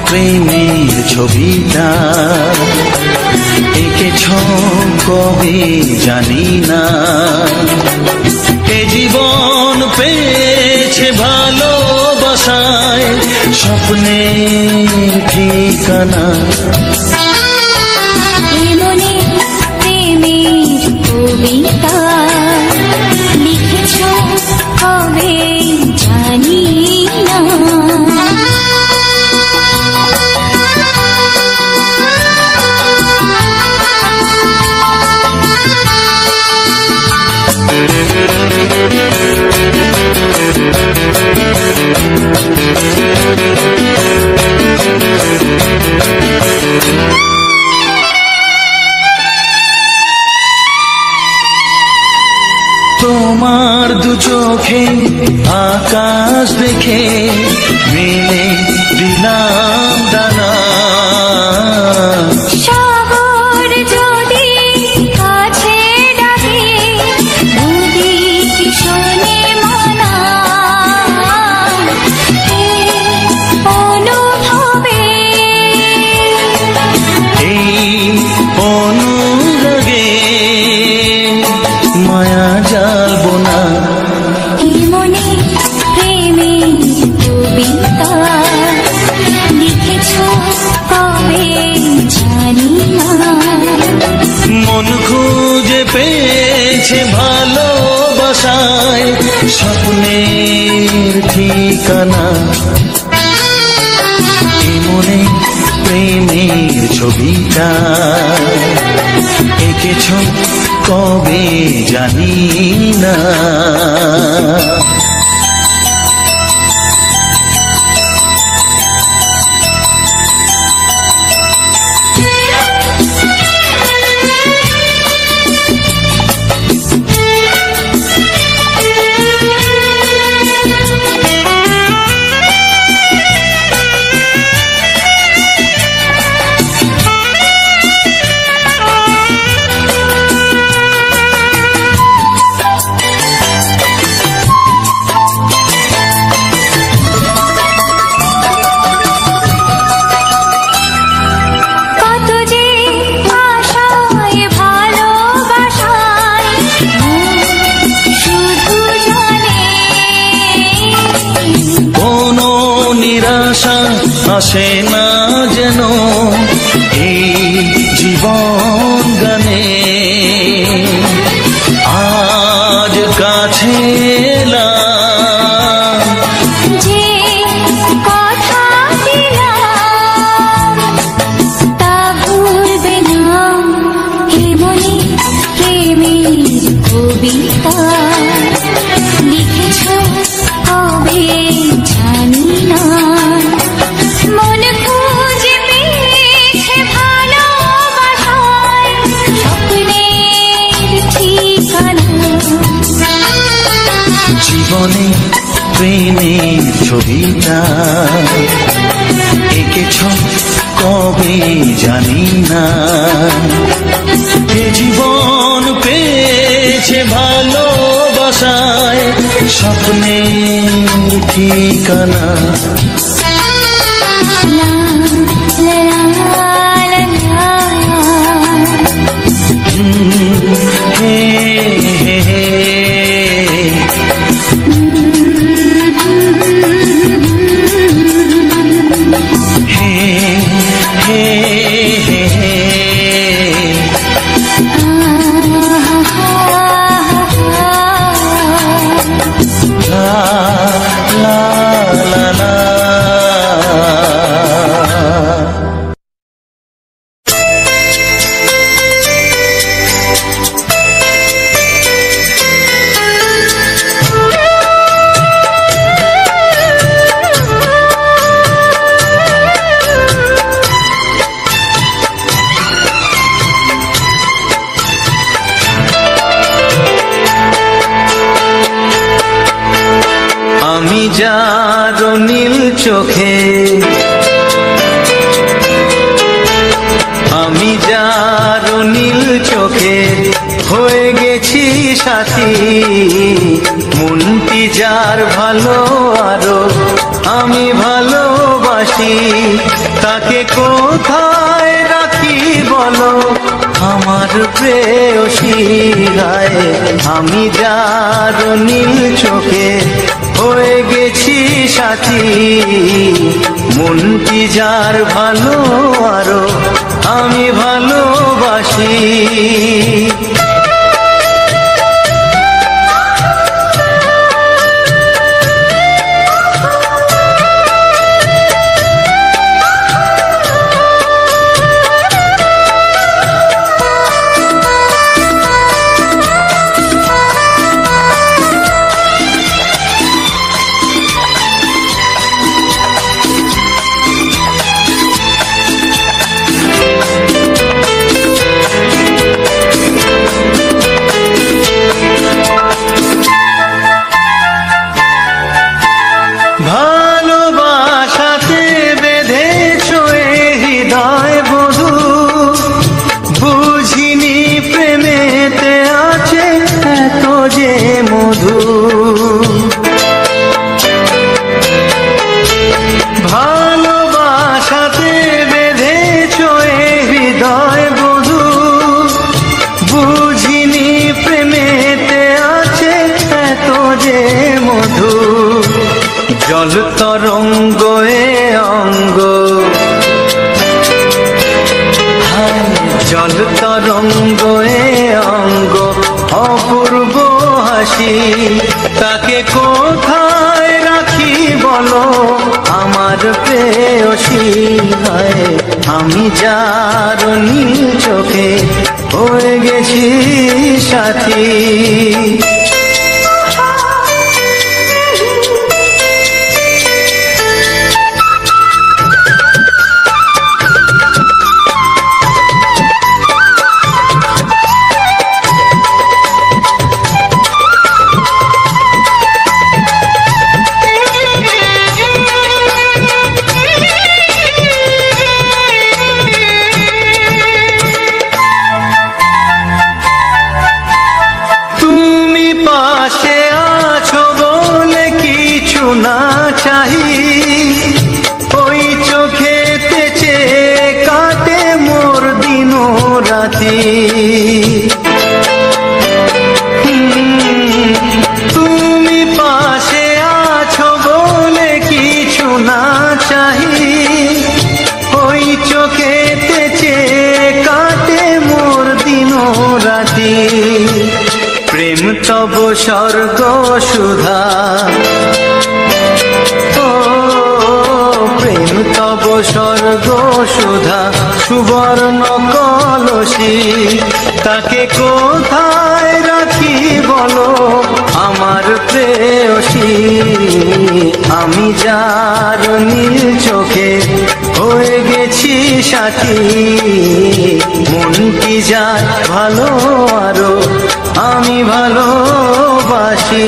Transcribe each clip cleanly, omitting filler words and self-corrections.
প্রেমের ছবিটা এঁকেছ কবে জানি না, এ জীবন পেয়েছে ভালোবাসায় স্বপ্নের ঠিকানা। মনে প্রেমের কবিতা লিখেছ কবে জানি না, তোমার দু চোখে আকাশ দেখে মেলে দিলাম ডানা। সাগর যদি কাছে ডাকে নদী কি শোনে মানা, অনুভবে এই অনুরাগে মায়া জ্বালবো না। মনে প্রেমের কবিতা লিখেছ কবে জানি না, মন খুঁজে পেয়েছে ভালোবাসায় স্বপ্নের ঠিকানা। মনে প্রেমের ছবিটা এঁকেছ কবে জানি না। আসে না যেন এই জীবন গানে, আজ কাছে এলাম যে কথা দিলাম তা ভুলবে না। হে মনে প্রেমের কবিতা লিখেছ কবে জানি না, মন খুঁজে পেয়েছে ভালোবাসায় স্বপ্নের ঠিকানা। জীবনে প্রেমের ছবিটা এঁকেছ কবে জানি না, এ জীবন পেয়েছে ভালোবাসায় স্বপ্নের ঠিকানা। La la la la. যার নীল চোখে, আমি যার নীল চোখে হয়ে গেছি সাথী, মনটি যার ভালো আরো আমি ভালোবাসি, তাকে কোথায় রাখি বলো আমার প্রেয়সী গায়ে। আমি যার নীল চোখে হয়ে গেছি সাথী, মনটি যার ভালো আরো আমি ভালোবাসি। ভালোবাসাতে বেঁধেছ এ হৃদয় বধূ, বুঝিনি প্রেমেতে আছে এত যে মধু। ভালোবাসাতে বেঁধেছ এ হৃদয় বধূ, বুঝিনি প্রেমেতে আছে এত যে মধু। জল তরঙ্গ এ অঙ্গ, জল তরঙ্গ এ অঙ্গ অপূর্ব হাসি, তাকে কোথায় রাখি বলো আমার প্রেয়সী গায়ে। আমি যার নীল চোখে হয়ে গেছি সাথী। পাশে আছো বলে কিছু না চাহি, ওই চোখেতে চেয়ে কাটে মোর দিন রাতি। তুমি পাশে আছো বলে কিছু না চাহি, ওই চোখেতে চেয়ে কাটে মোর দিন রাতি। প্রেম তব স্বর্গ সুধা, ও প্রেম তব স্বর্গ সুধা সুবর্ণ কলসী, তাকে কোথায় রাখি বলো আমার প্রেয়সী। আমি যার নীল চোখে হয়ে গেছি সাথী, মনটি যার ভালো আরো আমি ভালোবাসি।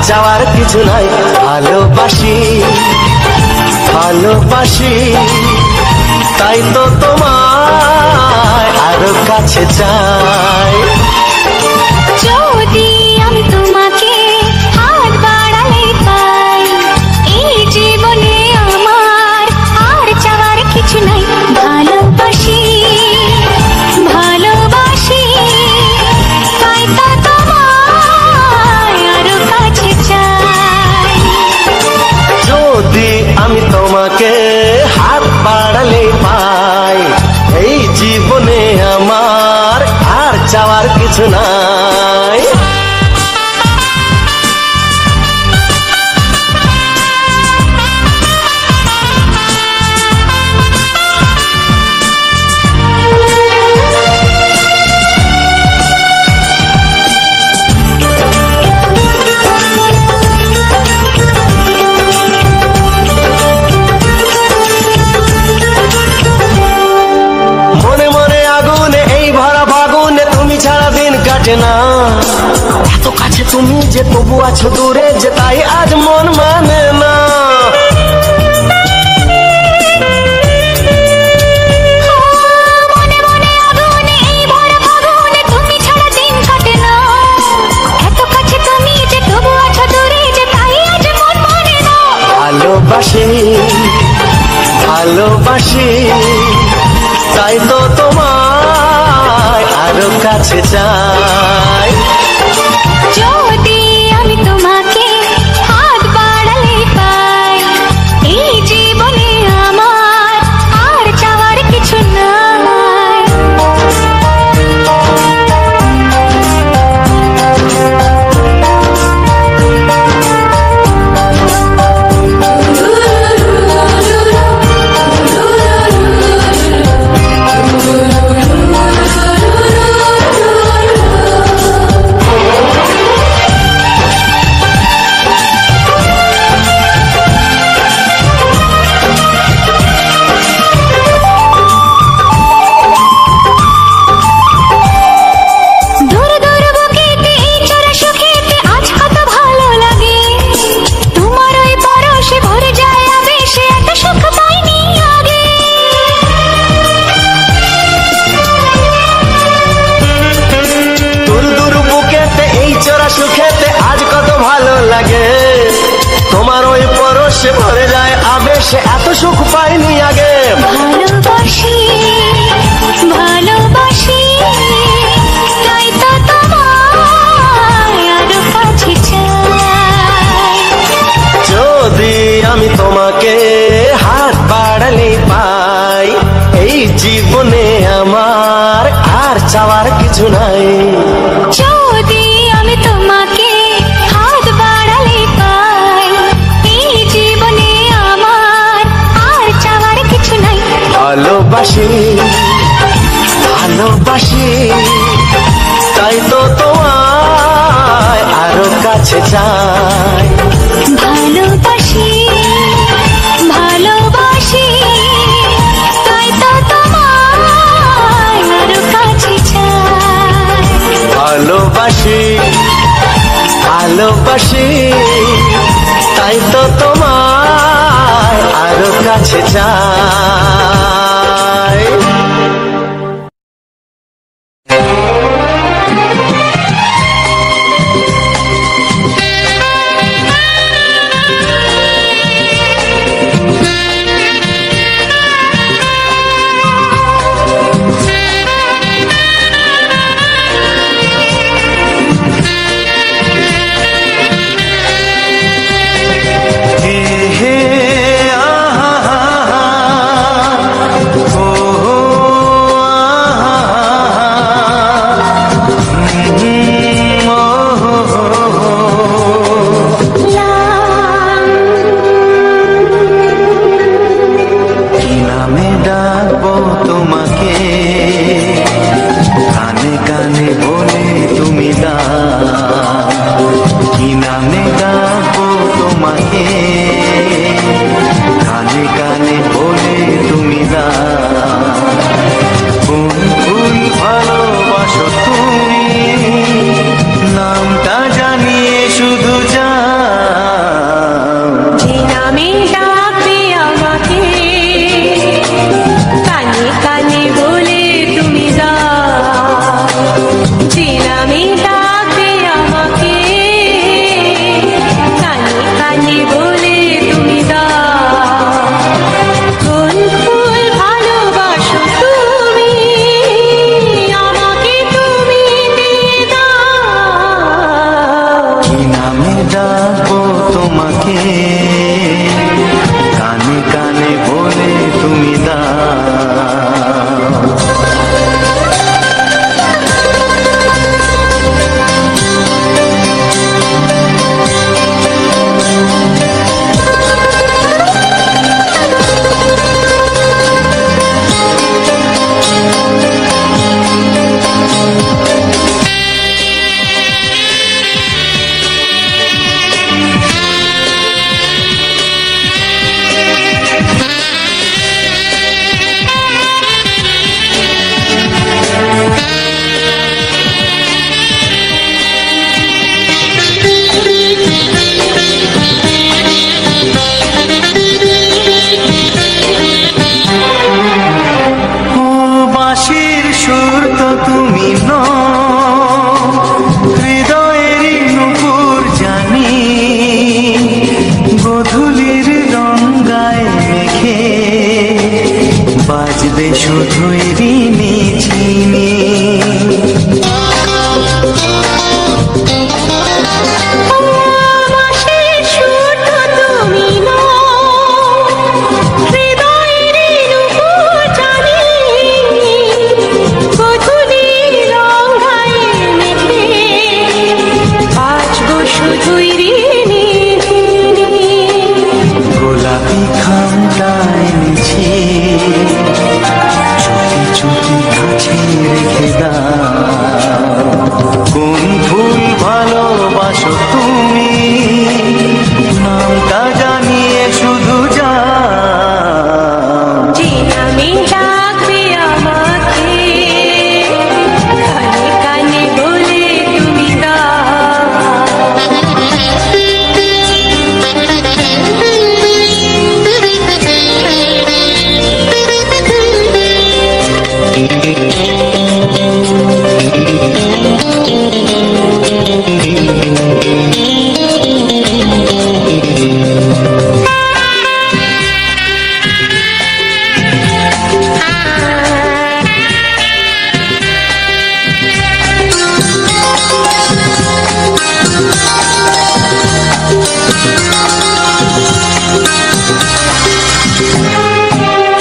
চাওয়ার কিছু নাই, ভালোবাসি ভালোবাসি, তাই তো তোমায় আরো কাছে চাই। যদি আমি তোমাকে হাত বাড়ালে পাই, এই জীবনে আমার কিছু নাই। না এত কাছে তুমি যে তবু আছো দূরে যে তাই আজ মন মানে না। মনে মনে আগুনে এই ভরা ফাগুনে তুমি ছাড়া দিন কাটে না। এত কাছে তুমি যে তবু আছো দূরে যে তাই আজ মন মানে না। ভালোবাসি ভালোবাসি তাই তো তোমায় আরো কাছে চাই। যদি আমি তোমাকে হাত বাড়ালে পাই এই জীবনে আমার আর চাওয়ার কিছু নাই। সুখেতে আজ কত ভালো লাগে তোমার ওই পরশে ভরে যায় আবেশে এত সুখ পাইনি আগে। ভালোবাসি ভালোবাসি তাই তো তোমায় আরো কাছে চাই। যদি আমি তোমাকে হাত বাড়ালে পাই এই জীবনে আমার আর চাওয়ার কিছু নাই। যদি আমি তোমাকে হাত বাড়ালে পাই এই জীবনে আমার আর চাওয়ার কিছু নাই। ভালোবাসি ভালোবাসি তাই তো তোমায় আরো কাছে চাই। ভালোবাসি ভালোবাসি তাই তো তোমায় আরো কাছে চাই। ভালোবাসি ভালোবাসি তাই তো তোমায় আরো কাছে চাই। বাজবে শুধুই ঋণী ঝিনি। গোলাপি খামটা এনেছি, চুপি চুপি কাছে রেখে দাও। কোন ফুল ভালোবাসো তুমি, নামটা জানিয়ে শুধু যাও। যে নামে ডাকবে আমাকে, কানে কানে বলে তুমি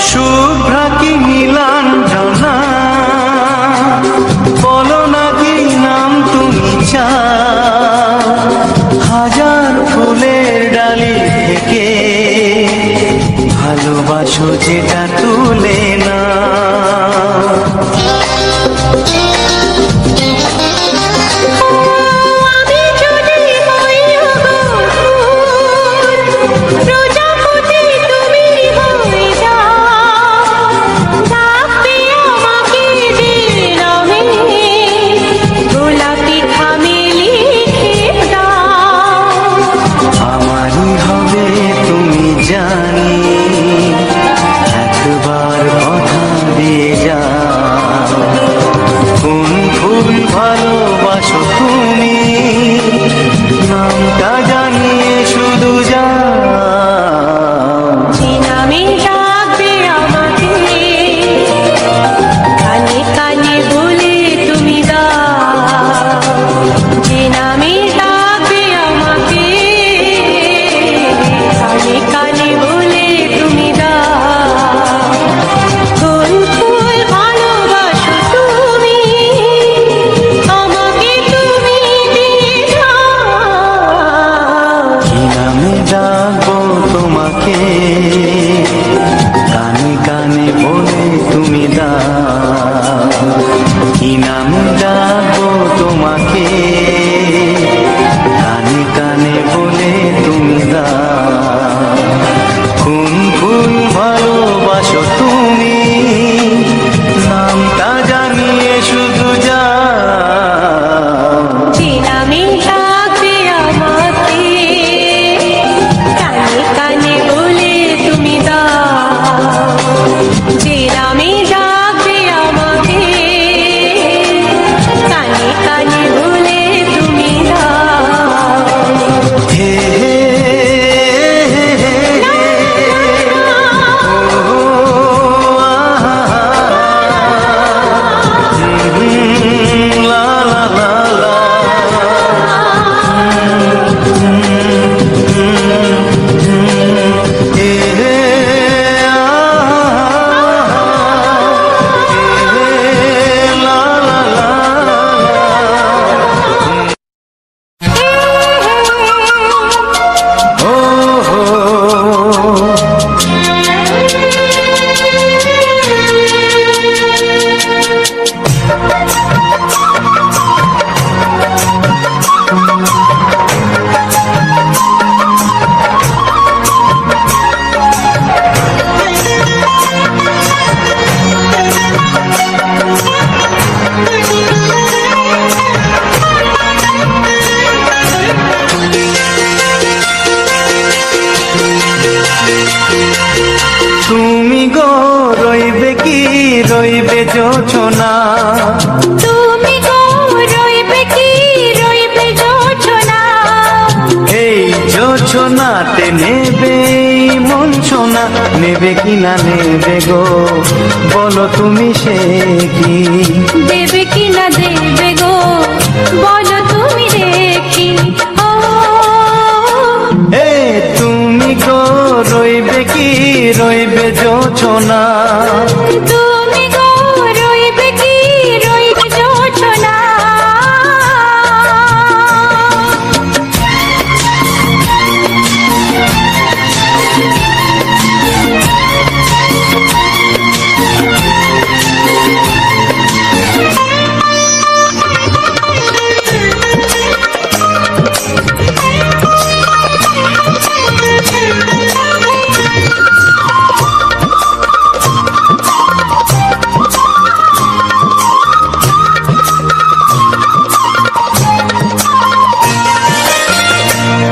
শুভ্রা কি নীলাঞ্জনা, বলো না কি নাম তুমি চাও। হাজার ফুলের ডালি থেকে ভালোবাসো যেটা তুলে না। আমি যদি হই প্রজাপতি, তুমি হয়ে যাও। ডাকবে আমাকে যে নামে, গোলাপি খামে লিখে দাও। আমারই হবে তুমি জানি, একবার কথা দিয়ে যাও। কোন ফুল ভালোবাসো তুমি, নামটা জানিয়ে শুধু যাও। যে নামে ডাকবে আমাকে, কানে কানে বলে তুমি দাও। যে নামে ডাকবে আমাকে, কানে কানে বলে তুমি দাও। কোন ফুল ভালোবাসো তুমি, আমাকে তুমি দিয়ে যাও। কি নামে ডাকবো তোমাকে, কানে কানে বলে তুমি দাও। কি নামে ডাকবো তোমাকে, কানে কানে বলে তুমি দাও। কোন ফুল ভালোবাসো তুমি, নামটা জানিয়ে শুধু যাও। যে নামে ডাকবে আমাকে, কানে কানে বলে তুমি দাও। যে নামে ডাকবে আমাকে, কানে কানে বলে তুমি দাও। হে হে হে হে হে, ও আহা, লা লা লা লা, হে হে লা লা লা লা। ও হো তুমি গো রইবে কি, রইবে যোছনা। তুমি গো রইবে কি, রইবে যোছনা। এই যোছনাতে নেবে মন না, নেবে কি না নেবে গো, বলো তুমি সে কি? দেবে কি না দেবে গো, বলো তুমি দেখি। ও এ তুমি গো রইবে কি রইবে জোছনা, তুমি গো রইবে কি রইবে জোছনা।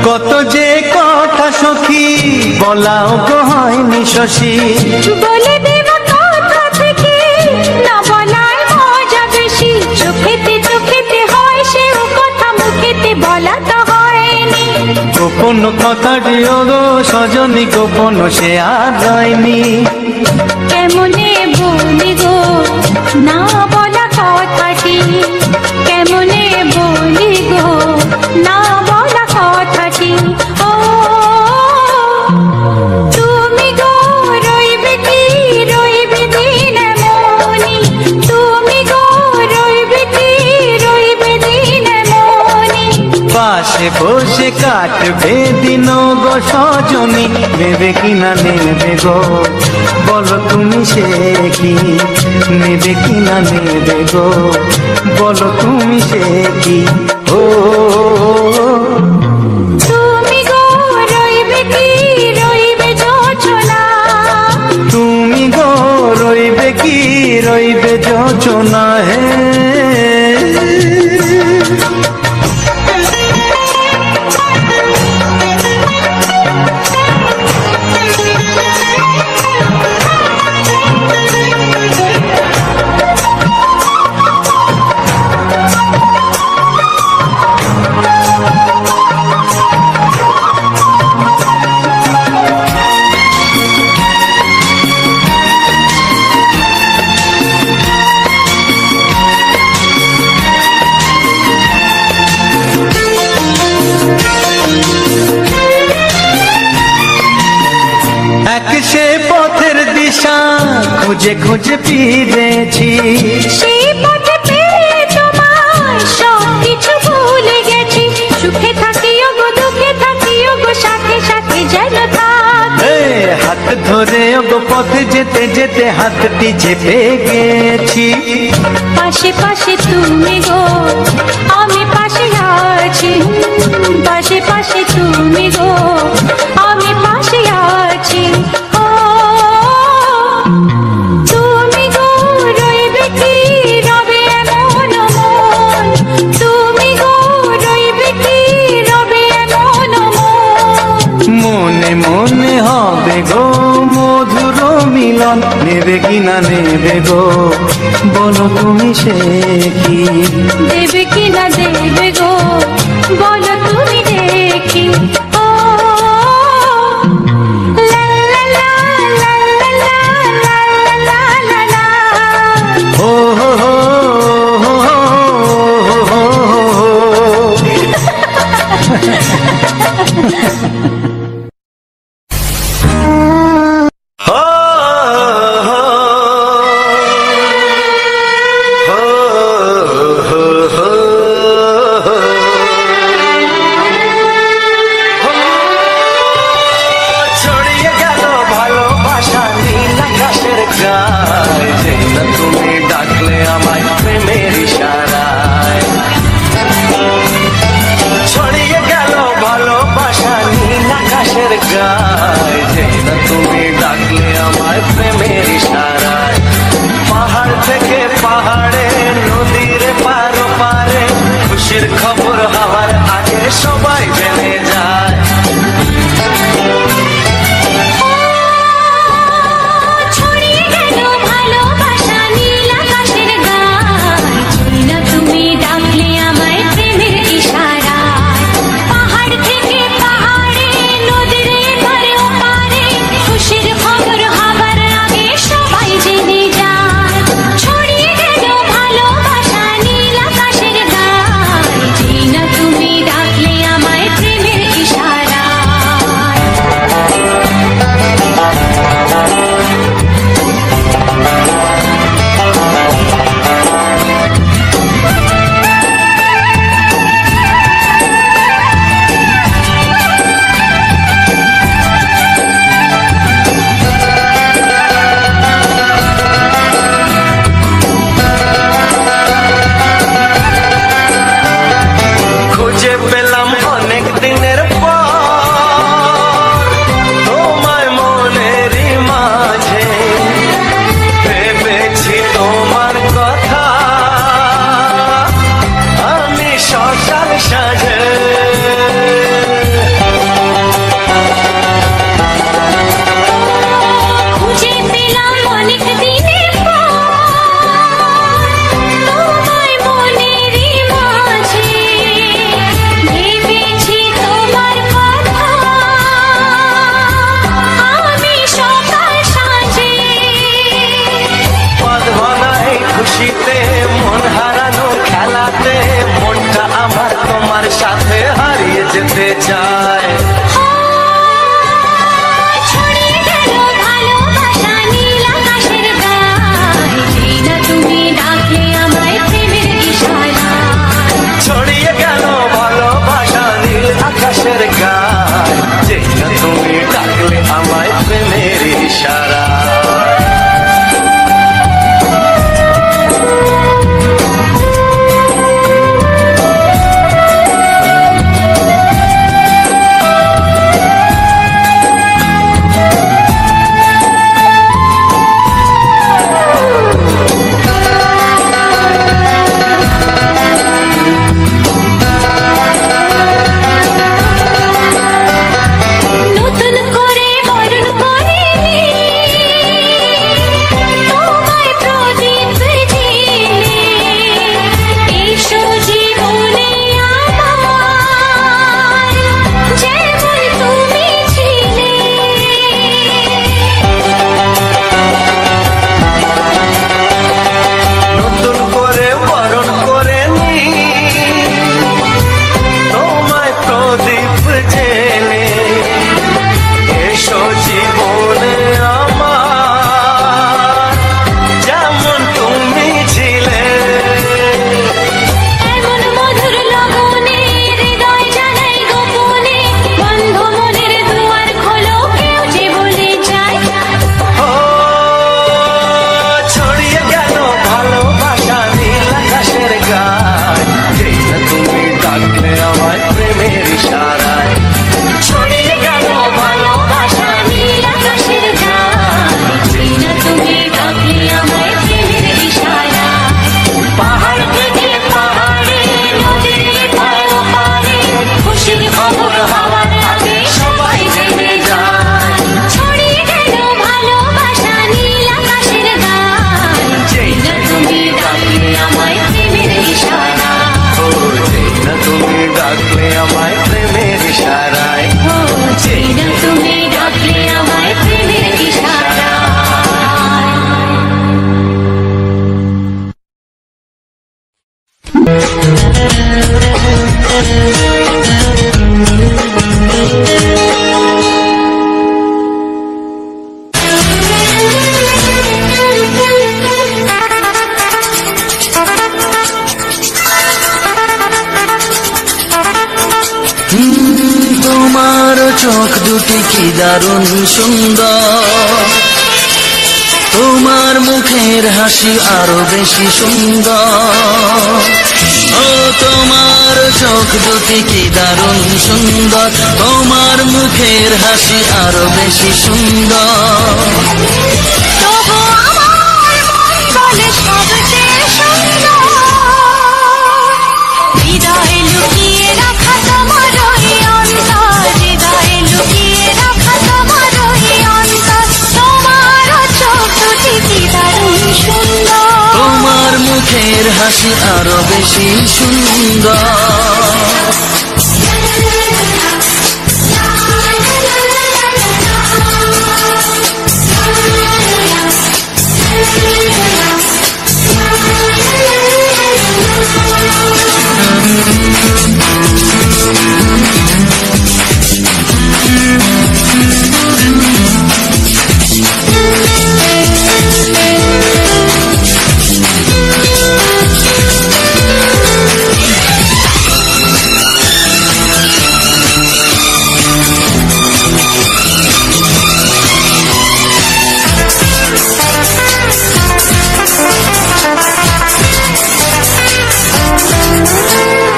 কত যে কথা সখী বলাও গো হয়নি শশী, বলে দেব কথা থেকে না বলার মজা বেশি। চোখেতে চোখেতে হয় সেও কথা, মুখেতে বলা তো হয়নি। গোপন কথাটি ও গো সজনী গোপন সে আর যায়নি। কেমনে বলি গো না বলা কথাটি, কেমনে বলি গো না বলা কথাটি। ও তুমি গো রইবে কি রইবে দিন মনি, তুমি গো রইবে কি রইবে দিন মনি। পাশে বসে কাটবে দিন গো সজনী, নেবে কি না নেবে গো, বলো তুমি সে কি? নেবে কি না নেবে গো, বলো তুমি সে কি? ও তুমি গো রইবে কি রইবে জোছনা, তুমি গো রইবে কি রইবে যোচনা। হে এক সে পথের দিশা খুঁজে খুঁজে ফিরেছি, সেই পথে পেয়ে তোমায় সব কিছু ভুলে গেছি। সুখে থাকিও গো দুঃখে থাকিও গো, সাথে সাথে যেন থাকি। এ হাত ধরে গো পথে যেতে যেতে হাতটি চেপে গেছি। পাশে পাশে তুমি গো আমি পাশে আছি, পাশে পাশে তুমি গো আমি পাশে আছি। ও তুমি গো রইবে কি রবে এমন মন, তুমি গো রইবে কি রবে এমন মন। মনে মনে হবে গো মধুর মিলন, নেবে কি না নেবে গো, বলো তুমি সে কি? দেবে কি না দেবে গো, বলো তুমি দেখি। ও লা লা লা লা লা লা লা লা লা লা। ও হো হো হো হো হো ও হো হো হো হো। ইশারা। তোমার চোখ দুটি কি দারুণ সুন্দর, তোমার মুখের হাসি আরো বেশি সুন্দর। ও তোমার চোখ দুটি কি দারুণ সুন্দর, তোমার মুখের হাসি আরো বেশি সুন্দর। তবু আমার মন বলে সবচেয়ে সুন্দর, হৃদয়ে লুকিয়ে রাখা তোমার ওই অন্তর, হৃদয়ে লুকিয়ে রাখা তোমার ওই অন্তর। তোমার চোখ দুটি কি দারুণ সুন্দর, তোমার মুখের হাসি আরো বেশি সুন্দর।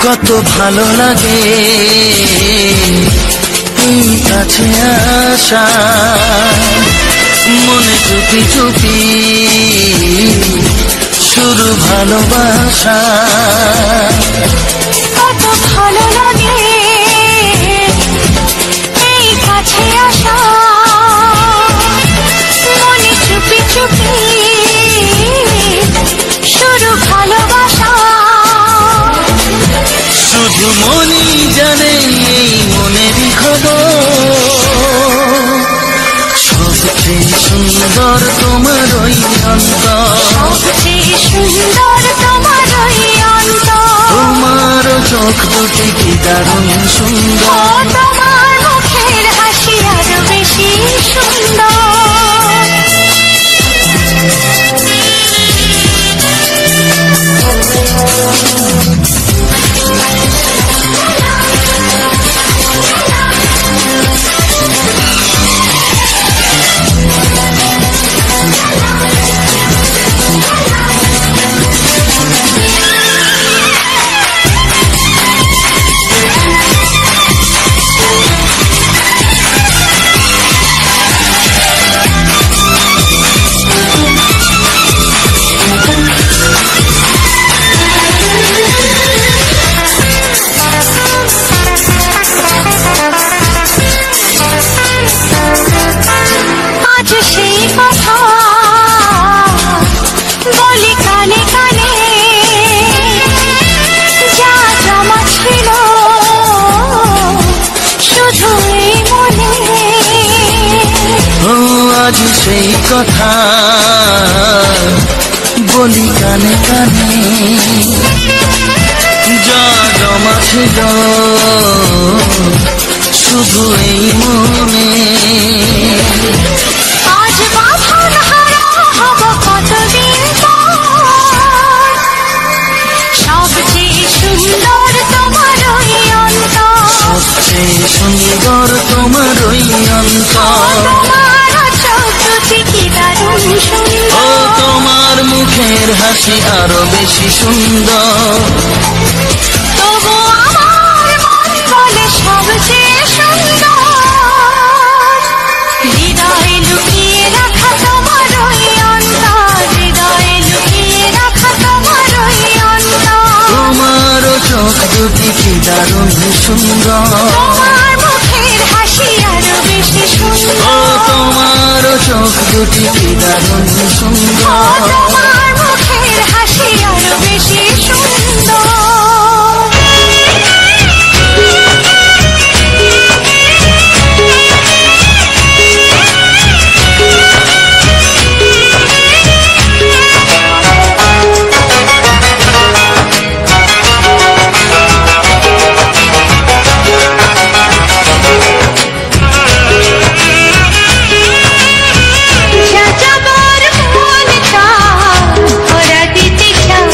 কত ভালো লাগে এই কাছে আসা, মনে চুপি চুপি শুরু ভালোবাসা। কত ভালো লাগে এই কাছে আসা, মনে চুপি চুপি শুরু ভালোবাসা। শুধু মনই জানে এই মনেরই খবর, সবচেয়ে সুন্দর তোমার ওই অন্তর, সবচেয়ে সুন্দর তোমার ওই অন্তর। তোমার চোখ দুটি কি দারুণ সুন্দর, তোমার মুখের হাসি আরো বেশি সুন্দর। সেই কথা বলি কানে কানে, যা জমা ছিল শুধু এই মনে। আজ বাঁধন হারা হব কতদিন পর, সবচেয়ে সুন্দর তোমার ওই অন্তর, সবচেয়ে সুন্দর তোমার ওই অন্তর। তোমার চোখ দুটি কি দারুণ ও সুন্দর, তোমার মুখের হাসি আরো বেশি সুন্দর। তবু আমার মন বলে সবচেয়ে সুন্দর, হৃদয়ে লুকিয়ে রাখা তোমার ওই অন্তর, হৃদয়ে লুকিয়ে রাখা তোমার ওই অন্তর। তোমারও চোখ দুটি কি দারুণ সুন্দর। তোমার মুখের হাসি আরো বেশি ও সুন্দর, তোমারও চোখ দুটি কি দারুণ সুন্দর। তোমার মুখের হাসি আরো বেশি সুন্দর। সাজাবার মন চায়, ভরা দিতে চায়,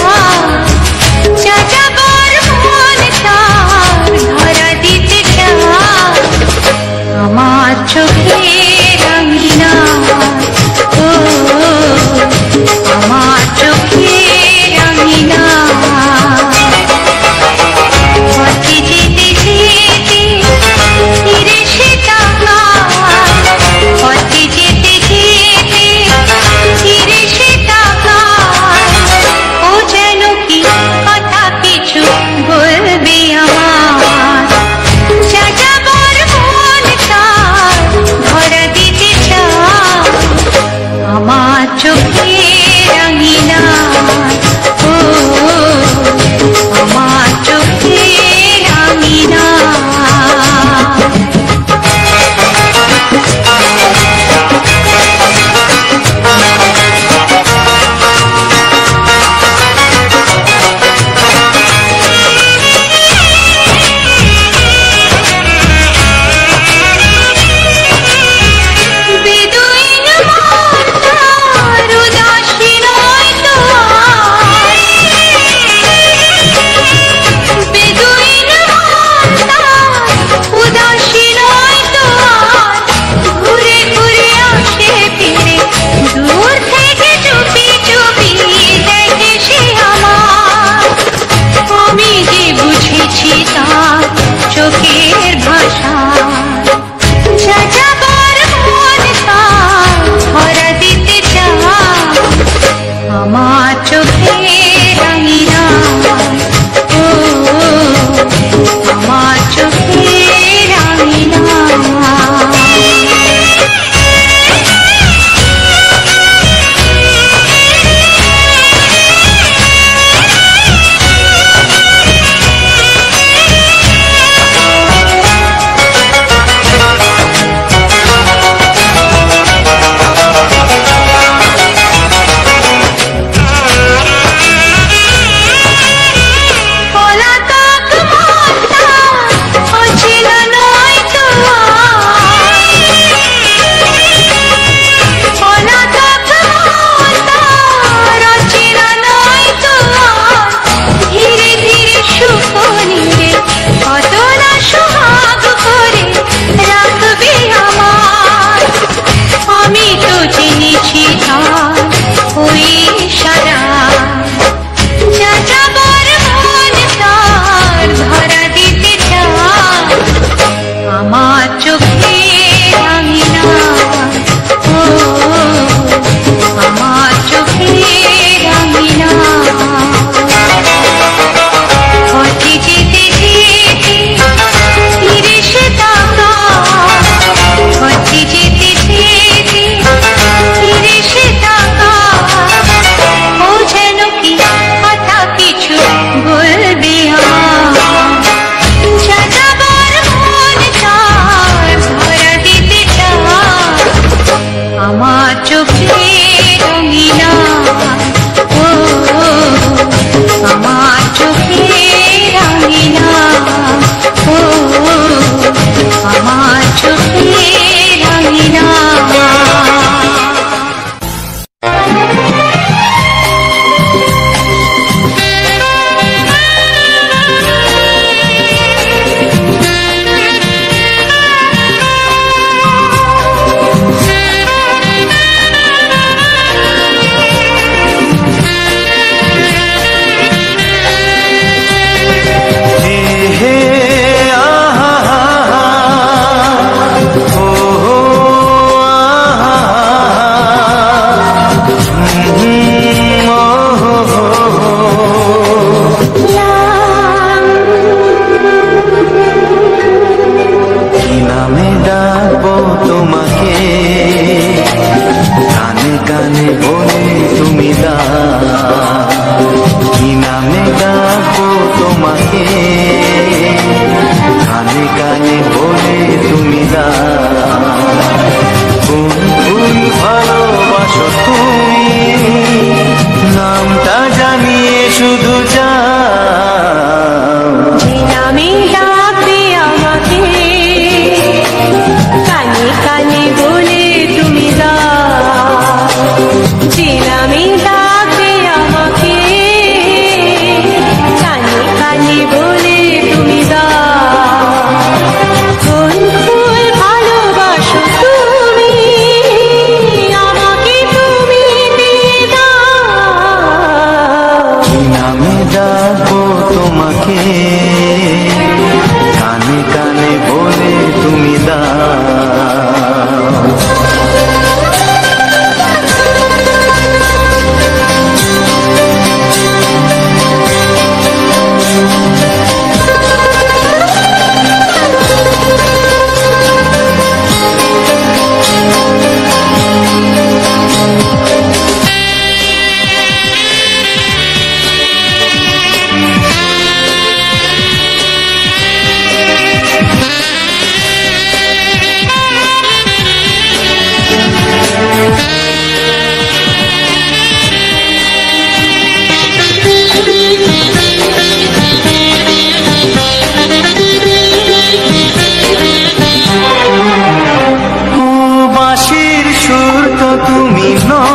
সুর তো তুমি নও,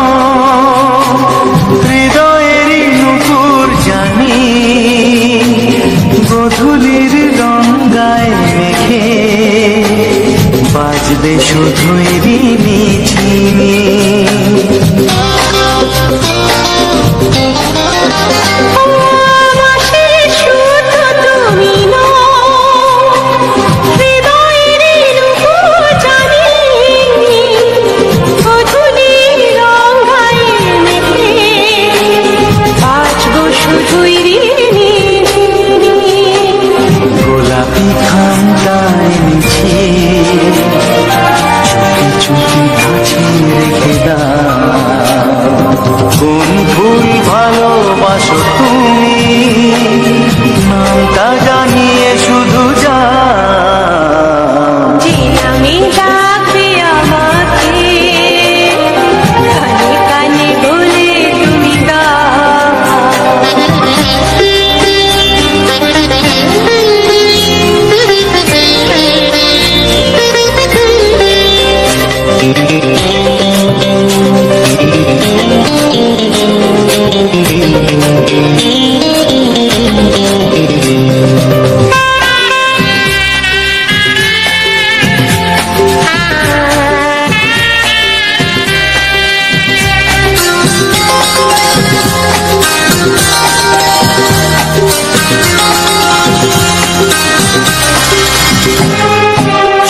হৃদয়েরই নুপুর জানি, গধূলির রঙায় মেঘে বাজবে শুধুই রিনি ঝিনি। গোলাপি খামটায় নিচে চুপি চুপি কাছে রেখে দাও, কোন ফুল ভালোবাসো তুমি, নামটা জানিয়ে শুধু যাও। যে নামে ডাকবে আমাকে, কানে কানে বলে তুমি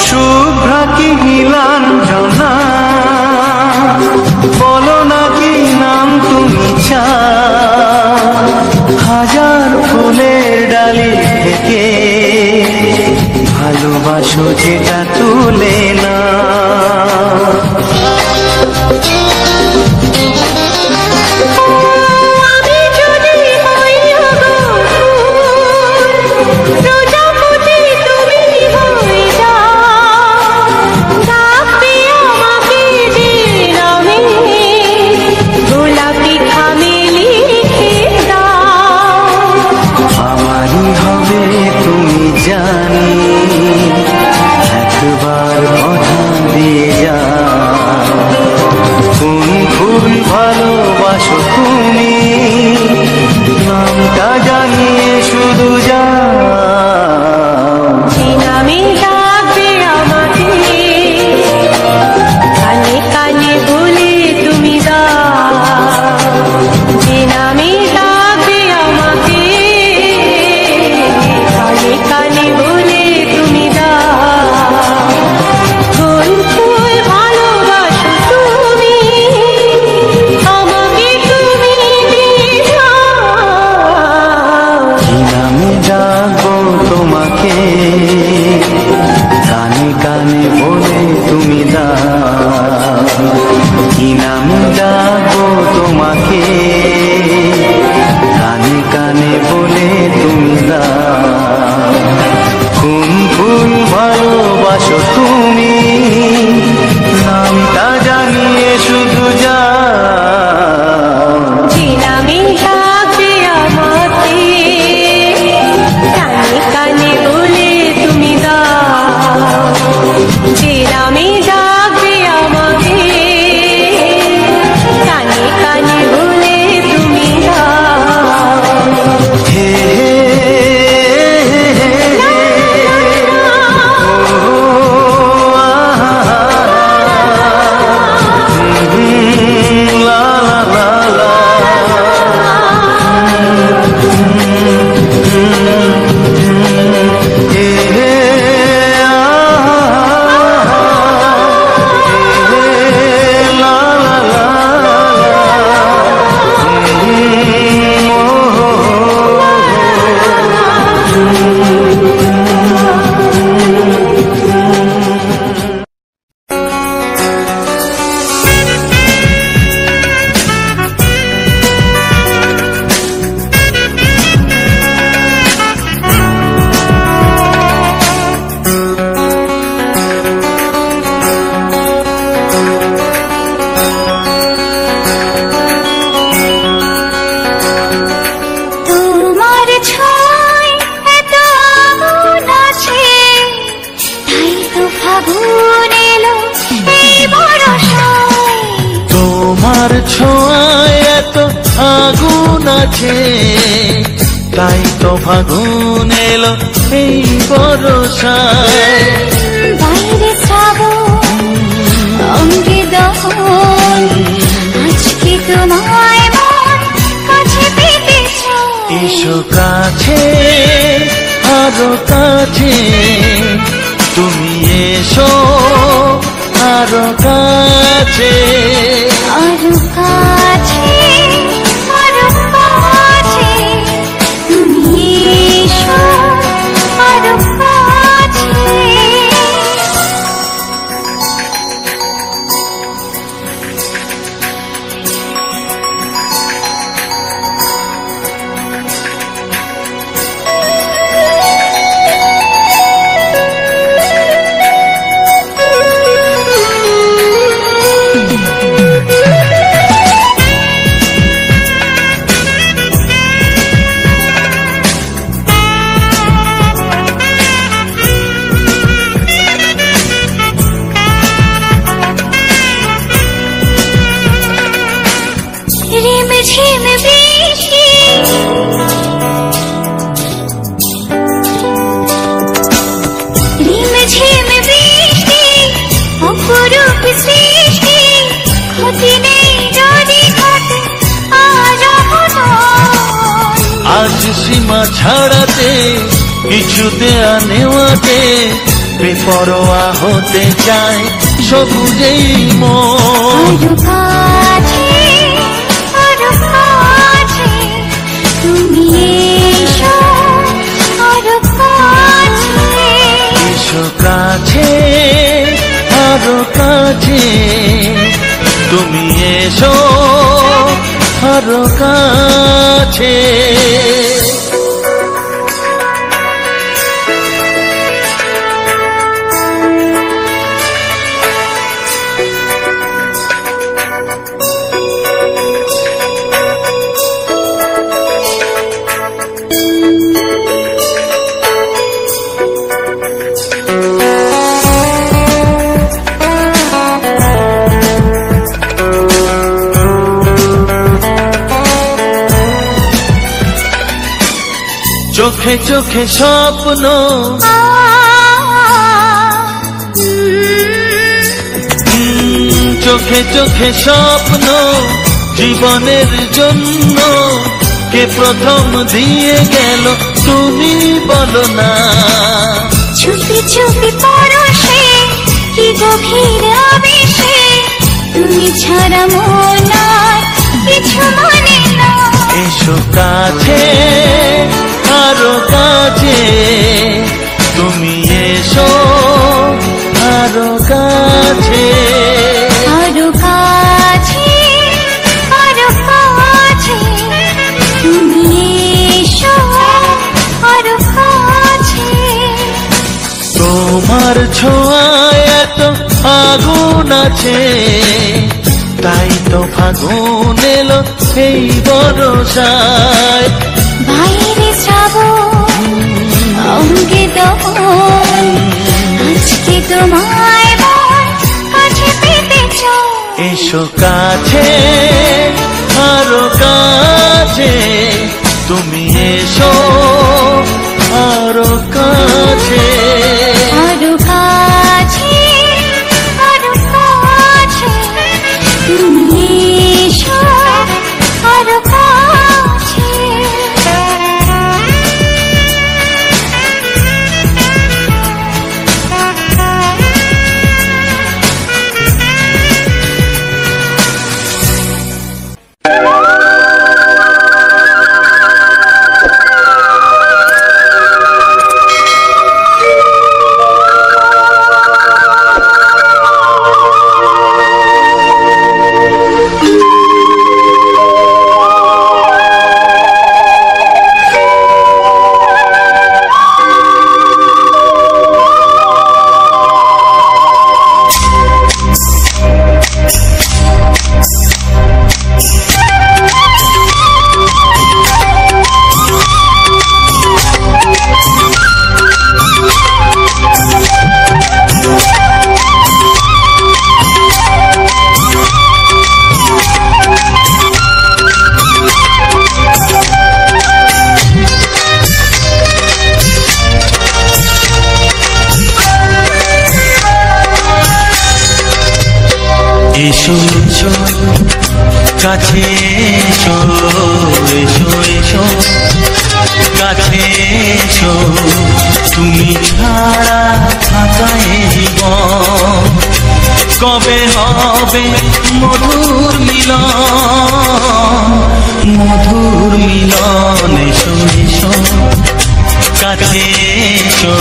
শুভ্রা কি নীলাঞ্জনা, বলো না কি নাম তুমি চাও, হাজার ফুলের ডালি থেকে ভালোবাসো যেটা তুলে না। আমারই হবে তুমি জানি, একবার কথা দিয়ে যাও, কোন ফুল ভালোবাসো তুমি, নামটা জানিয়ে শুধু যাও। যে নামে ডাকবে আমাকে, কানে কানে বলে তুমি দাও। যে নামে ডাকবে আমাকে, কানে কানে বলে তুমি দাও। কোন ফুল ভালোবাসো তুমি, আমাকে তুমি দিয়ে যাও। কি নামে ডাকবো তোমাকে, কানে কানে বলে তুমি দাও। কি নামে ডাকবো তোমাকে, কানে কানে বলে তুমি দাও। কোন ফুল ভালোবাসো তুমি, নামটা জানিয়ে শুধু যাও। যে নামে ডাকবে আমাকে, কানে কানে বলে তুমি দাও। যে নামে ডাকবে আমাকে, কাছে, তাই তো ফাগুন এলো এই বরষায়। বাইরে শ্রাবণ অঙ্গে দহন, আজকে তোমায় মন কাছে পেতে চায়। এসো কাছে, আরো কাছে, তুমি এসো আরো কাছে। আরো কাছে, আরো কাছে, তুমি এসো আরো কাছে। ঝিম বৃষ্টি, রিম ঝিম বৃষ্টি, অপরূপ সৃষ্টি, ক্ষতি নেই যদি ঘটে আজ সীমা ছাড়াতে, কিছু দেয়া নেওয়াতে, বেপরোয়া হতে চায় সবুজেই মন। আরো কাছে, আরো কাছে, তুমি এসো আরো কাছে। এসো কাছে, আরো কাছে, তুমি এসো আরো কাছে। চোখে চোখে স্বপ্ন, চোখে চোখে স্বপ্ন, জীবনের জন্য কে প্রথম দিয়ে গেল তুমি বলো না। চুপি চুপি পরশে, কি গভীর আবেশে, তুমি ছাড়া মন আর কিছু মনে না। এসো কাছে, আরো কাছে, তুমি এসো আরো কাছে। আরো কাছে, আরো কাছে, তুমি এসো আরো কাছে। তোমার ছোঁয়ায় এত আগুন আছে, তাই তো ফাগুন এলো এই বরষায়। বাইরে শ্রাবণ অঙ্গে দহন, আজকে তোমায় মন কাছে পেতে চায়। এসো কাছে, আরো কাছে, তুমি এসো আরো কাছে। আরো কাছে, আরো কাছে, তুমি এসো আরো কাছে। এসো কাছে এসো এসো এসো কাছে এসো তুমি ছাড়া থাকা এ জীবন কবে হবে মধুর মিলন এসো এসো কাছে এসো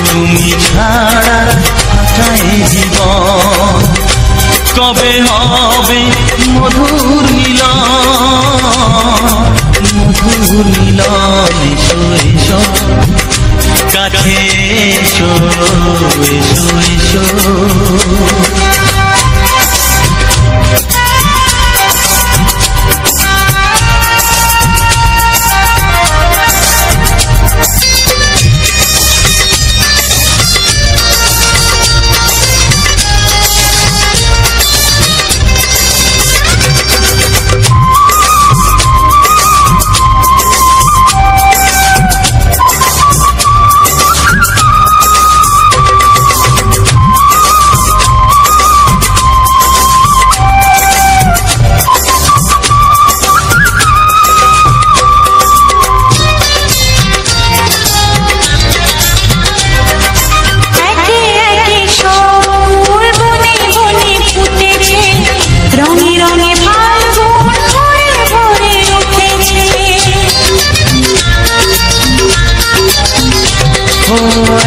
তুমি ছাড়া থাকা এ জীবন কবে হবে মধুর মিলন এসো এসো কাছে এসো এসো এসো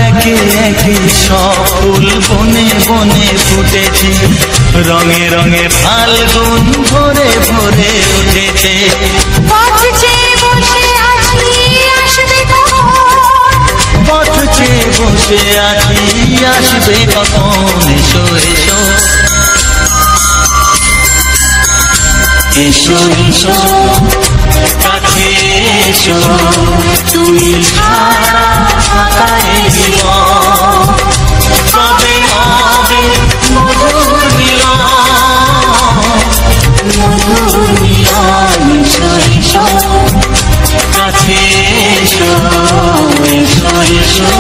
একে একে সব ফুল বনে বনে ফুটেছে রঙে রঙে ফাল্গুন ভরে ভরে উঠেছে পথ চেয়ে বসে আছি আসবে পথ চেয়ে বসে আছি আসবে কখন এসো এসো এসো এসো কাছে এসো তুমি ছাড়া থাকা এ জীবন কবে হবে মধুর মিলন এসো এসো কাছে এসো এসো এসো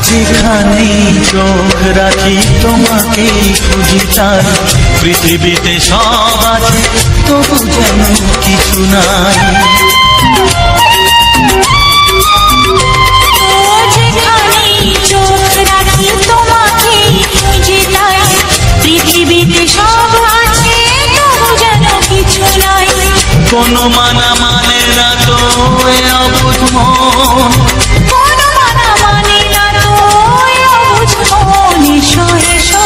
যেখানেই চোখ রাখি তোমাকেই খুঁজি তাই পৃথিবীতে সব আছে তবু যেন কিছু নাই যেখানেই চোখ রাখি তোমাকেই খুঁজে তাই পৃথিবীতে সব আছে তবু যেন কিছু নাই কোনো মানা মানে না তো এ অবুঝ মন কোনো মানা মানে না তো এ অবুঝ মন এসো এসো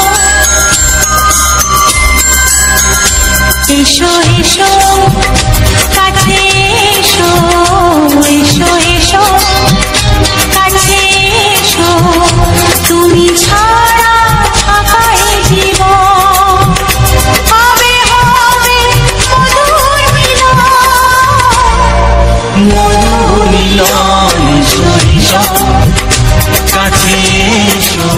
এসো এসো কাছে এসো এসো এসো কাছে এসো তুমি ছাড়া থাকা এ জীবন হবে হবে মধুর মিলন এসো এসো কাছে এসো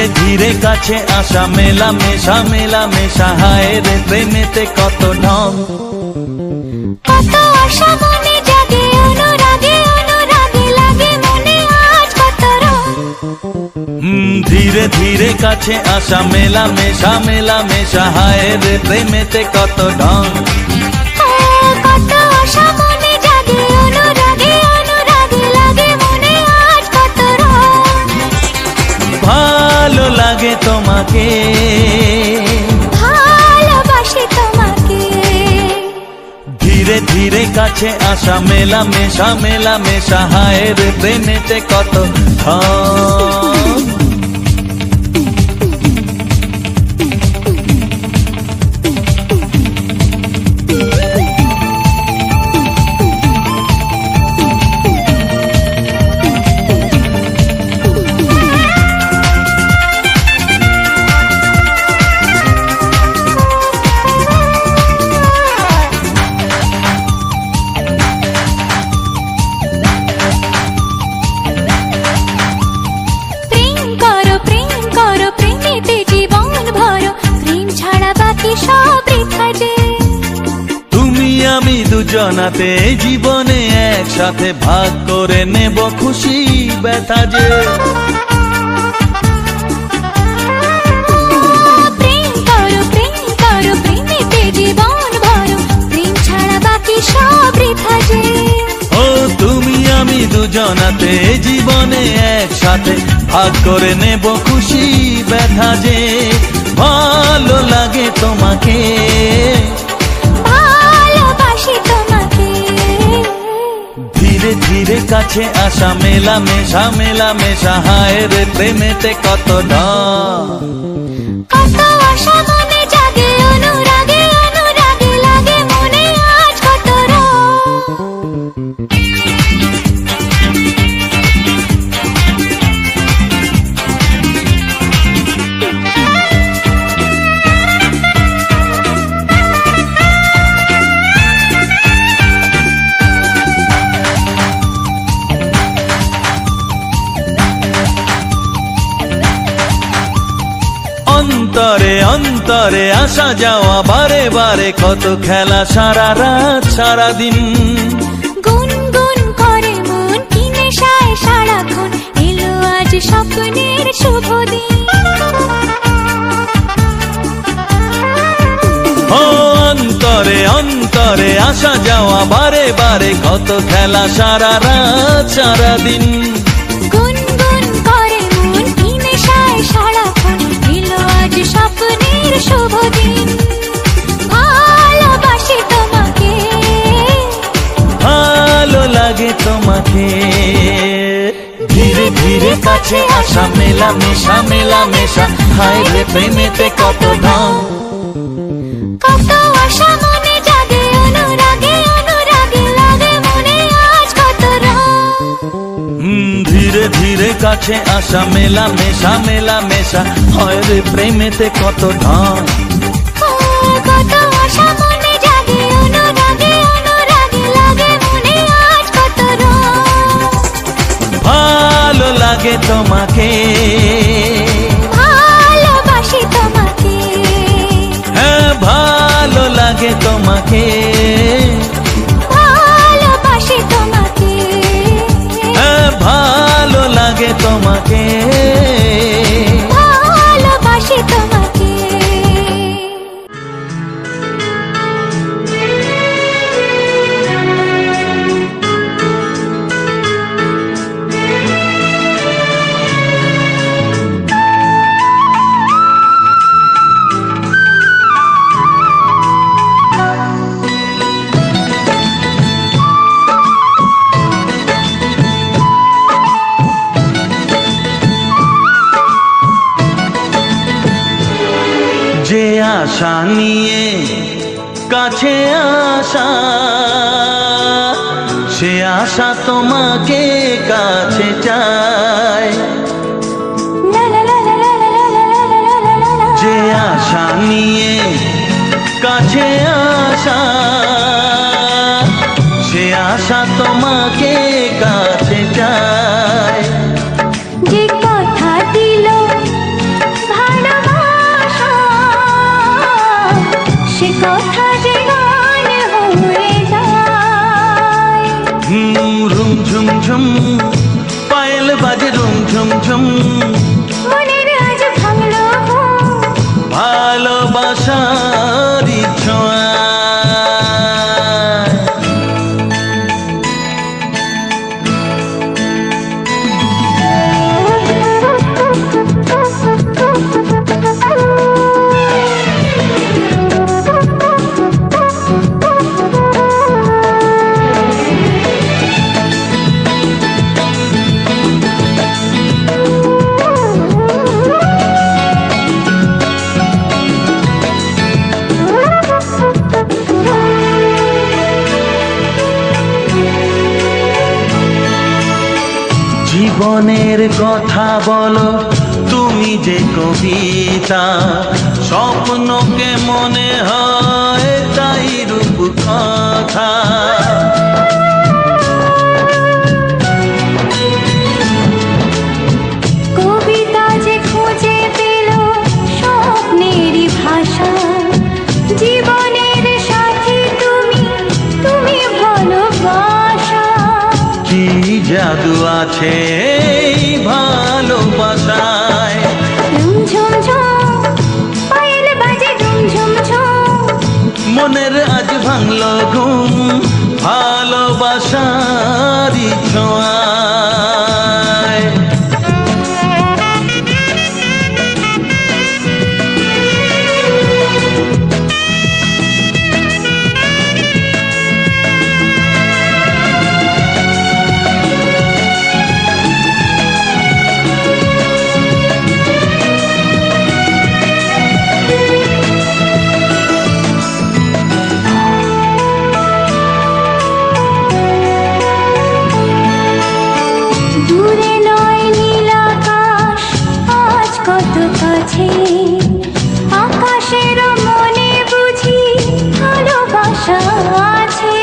ধীরে ধীরে কাছে আসা, মেলা মেশা মেলা মেশা, হায় রে প্রেমেতে কত ঢং। কত আশা মনে জাগে, অনুরাগে অনুরাগে লাগে মনে আজ কত রং। ধীরে ধীরে কাছে আসা, মেলা মেশা, হায় রে প্রেমেতে কত ঢং। কত আশা মনে জাগে, অনুরাগে অনুরাগে লাগে মনে আজ কত রং। ভালো লাগে তোমাকে, ভালোবাসি তোমাকে। ধীরে ধীরে কাছে আসা, মেলা মেশা, হায় রে প্রেমেতে কত ঢং। তুমি আমি দুজনাতে জীবনে একসাথে ভাগ করে নেব খুশি ব্যথা যে। প্রেম করো প্রেমেতে জীবন ভরো, প্রেম ছাড়া বাকি সব বৃথা যে। ও তুমি আমি দুজনাতে জীবনে একসাথে ভাগ করে নেব খুশি ব্যথা যে। ভালো লাগে তোমাকে, ভালোবাসি তোমাকে। ধীরে ধীরে কাছে আসা, মেলা মেশা, হায় রে প্রেমেতে কত ঢং। কত আশা মনে জাগে, অনুরাগে অনুরাগে লাগে মনে আজ কত রং। অন্তরে অন্তরে আসা যাওয়া, বারে বারে কত খেলা, সারা রাত সারা দিন। গুনগুন করে মন কি নেশায় সারাক্ষণ, এলো আজ স্বপ্নের শুভ দিন। ও অন্তরে অন্তরে আসা যাওয়া, বারে বারে কত খেলা, সারা রাত সারা দিন। গুনগুন করে মন কি নেশায় সারাক্ষণ, এলো আজ স্বপ্নের শুভ দিন। ভালোবাসি তোমাকে, ভালো লাগে তোমাকে। ধীরে ধীরে কাছে আসা, মেলা মেশা, হায় রে প্রেমেতে কত ঢং। কত আশা মনে জাগে, অনুরাগে অনুরাগে লাগে মনে আজ কত রং। ধীরে ধীরে কাছে আসা, মেলা মেশা, হায় রে প্রেমেতে কত ঢং। কত আশা মনে জাগে, অনুরাগে অনুরাগে লাগে মনে আজ কত রং। ভালো লাগে তোমাকে, ভালোবাসি তোমাকে। হ্যাঁ ভালো লাগে তোমাকে, ভালোবাসি তোমাকে। হ্যাঁ ভালো লাগে তোমাকে, ভালোবাসি তোমাকে। যে আশা নিয়ে কাছে আসা, সে আশা তোমাকে কাছে চায়। যে আশা নিয়ে কাছে আসা, সে আশা তোমাকে কাছে চায়। যে কথা দিল ঘুম ঝুম ঝুম মনের আজ ভাঙলো ঘুম ভালোবাসারই ছোঁয়া জীবনের কথা বলো তুমি যে কবিতা স্বপ্নকে মনে হয় তাই রূপ কথা কবিতা যে খুঁজে পেল স্বপ্নেরই ভাষা জীবনের সাথী তুমি তুমি ভালোবাসা কি জাদু আছে এই ভালোবাসায় ঝুম ঝুম পায়েল বাজে ঝুম ঝুম মনের আজ ভাঙলো ঘুম ভালোবাসারই ছোঁয়ায় দূরে নয় নীল আকাশ আজ কত কাছে আকাশের মনে বুঝি ভালোবাসা আছে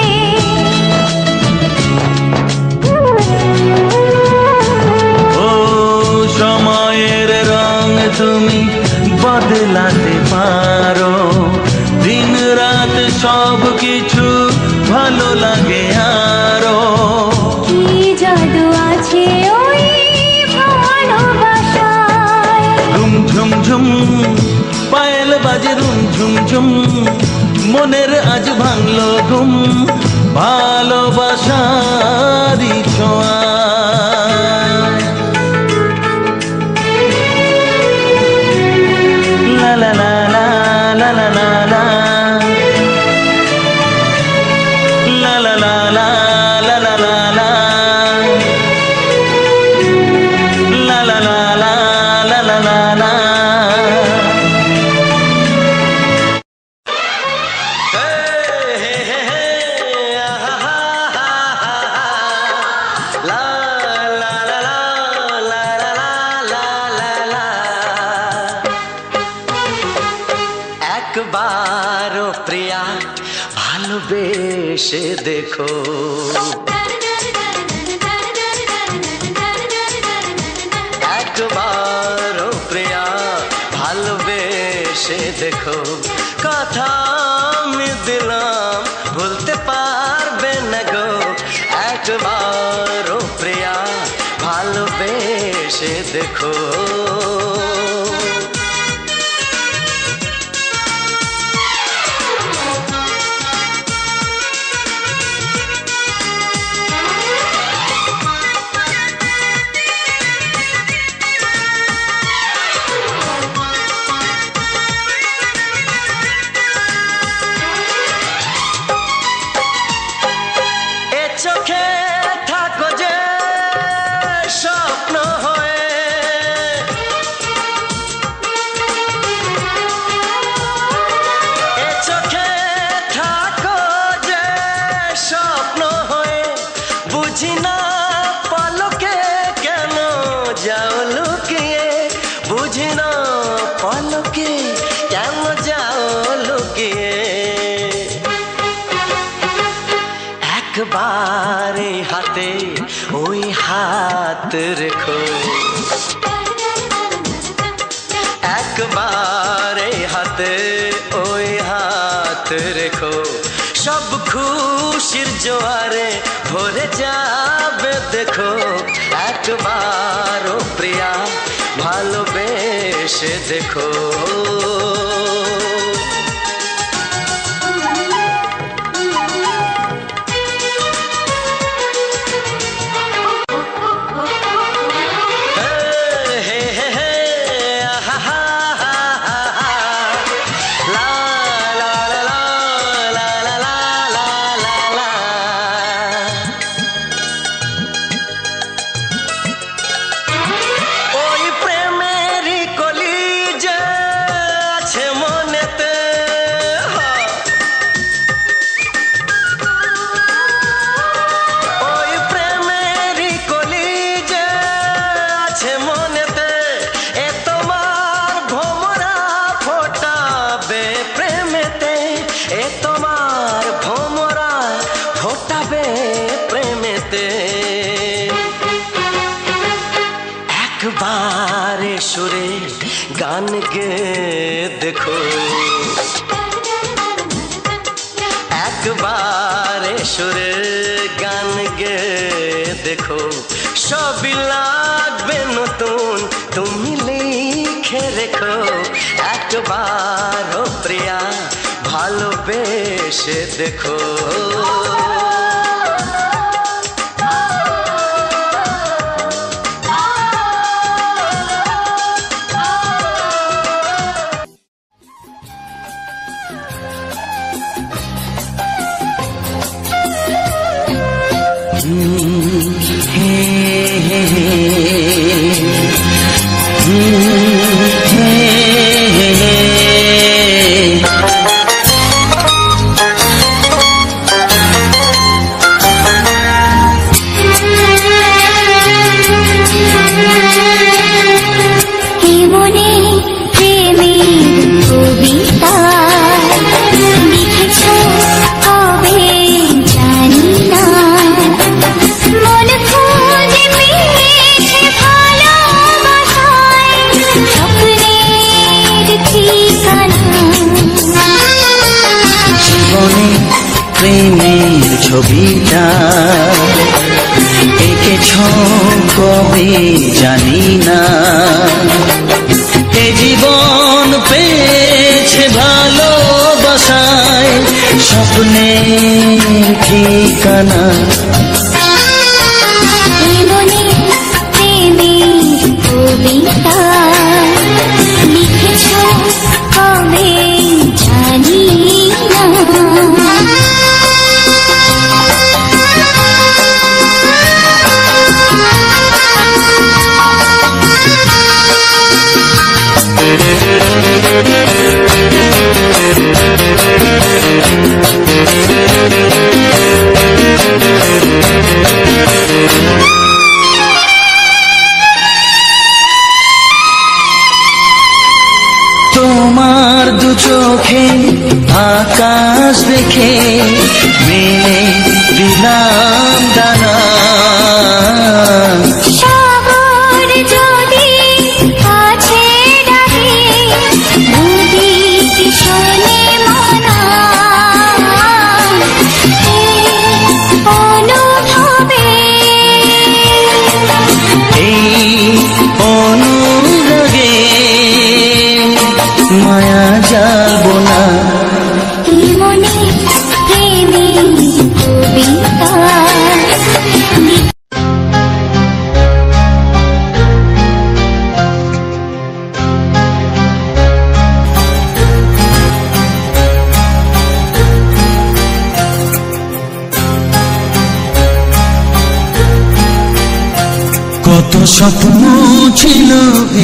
ও সময়ের রং তুমি বদলাতে পারো দিন রাত সব কিছু ভালো লাগে আরো কি জাদু আছে ওই ভালোবাসায় ঘুম ঝুম ঝুম পায়েল বাজে রুম ঝুম ঝুম মনের আজ ভাঙলো ঘুম ভালোবাসারই ছোঁয়া লা লা লা লা লা লা লা লা লা লা লা লা লা লা লা লা la la la la la la la la একবারও প্রিয়া ভালোবেসে দেখো একবারও প্রিয়া ভালোবেসে দেখো কথা আমি দিলাম ভুলতে পারবে না গো একবারও প্রিয়া ভালোবেসে দেখো চোখে থাকো যে স্বপ্ন হয়ে এ চোখে থাকো যে স্বপ্ন হয়ে বুঝি না পলকে কেন যাও লুকিয়ে বুঝি না পলকে কেন যাও লুকিয়ে একবার হাতে ওই হাত রেখো একবার হাতে ওই হাত রেখো সব খুশ খুশির জোয়ারে ভরে যাবে দেখো একবার ও প্রিয়া ভালোবেসে দেখো। একবারে সুরে গান গে দেখো, একবারে সুরে গান গে দেখো, সবই লাগবে নতুন তুমি লিখে রেখো একবার ও প্রিয়া ভালোবেসে দেখো। প্রেমের ছবিটা এঁকেছ কবে জানি না, এ জীবন পেয়েছে ভালোবাসায় স্বপ্নের ঠিকানা। প্রেমের কবিতা লিখেছ কবে জানি না, তোমার দু চোখে আকাশ দেখে মেলে দিলাম দানা, সাগর যদি কাছে ডাকে নদী শোনে মনা, অনুভবে এই অনুরাগে মায়া যাব না। মনে প্রেমের কবিতা কত স্বপ্ন ছিল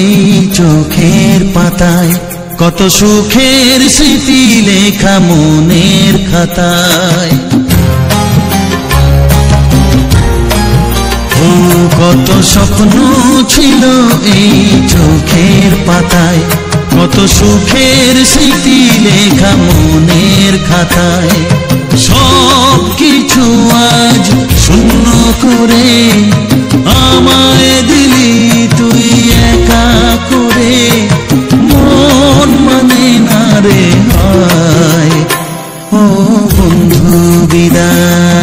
এই চোখের পাতায়, কত সুখের স্মৃতি লেখা মনের খাতায়। ও কত স্বপ্ন ছিল এই চোখের পাতায়, কত সুখের স্মৃতি লেখা মনের খাতায়। সব কিছু আজ শূন্য করে আমায় দিলি তুই একা করে, মন মানে না রে হয় ও বন্ধু বিদায়।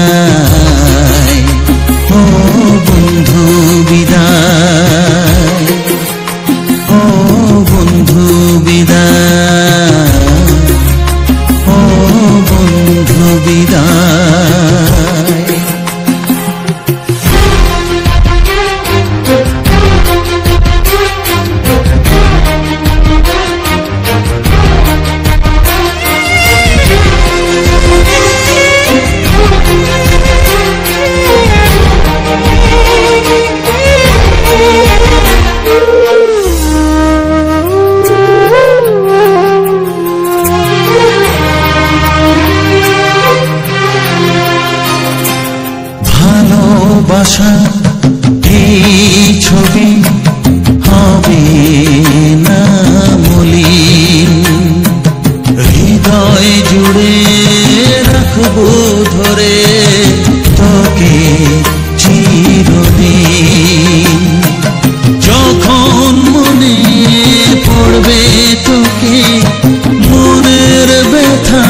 আশা এই ছবি হবে না মলিন, হৃদয় জুড়ে রাখবো ধরে তোকে চিরদিন। যখন মনে পড়বে তোকে, মনের ব্যথা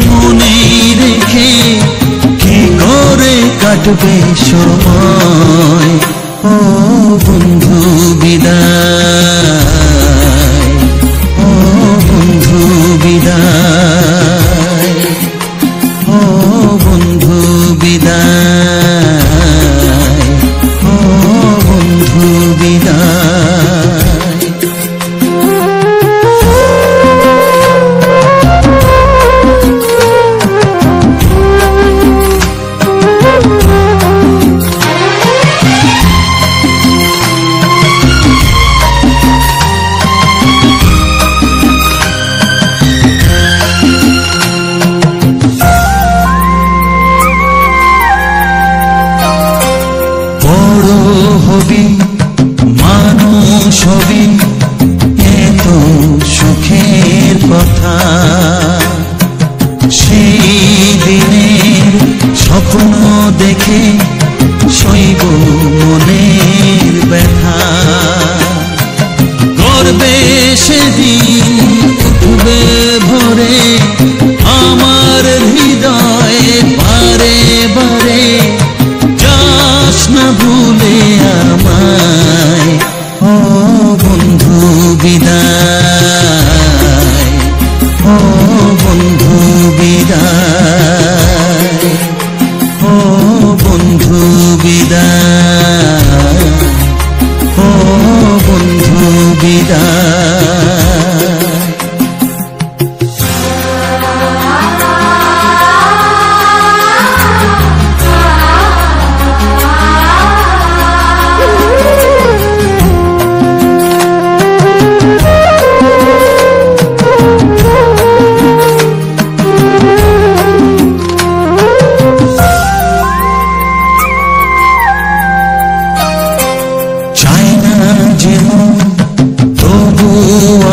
মনে রেখে কি করে কাটবে সময়। ও বন্ধু বিদায়, ও বন্ধু বিদায়, ও বন্ধু বিদায়, ও বন্ধু বিদায়। বড় হবি মানুষ হবি, এত সুখের কথা, সেই দিনের স্বপ্ন দেখে সইব মনের ব্যথা। গর্বে সেদিন উঠবে ভরে আমার হৃদয়, বারে বারে যাস না ভুলে আমায়। ও বন্ধু বিদায়, ও বন্ধু বিদায়, ও বন্ধু বিদায়, ও বন্ধু বিদায়। চাই না যেমন তবু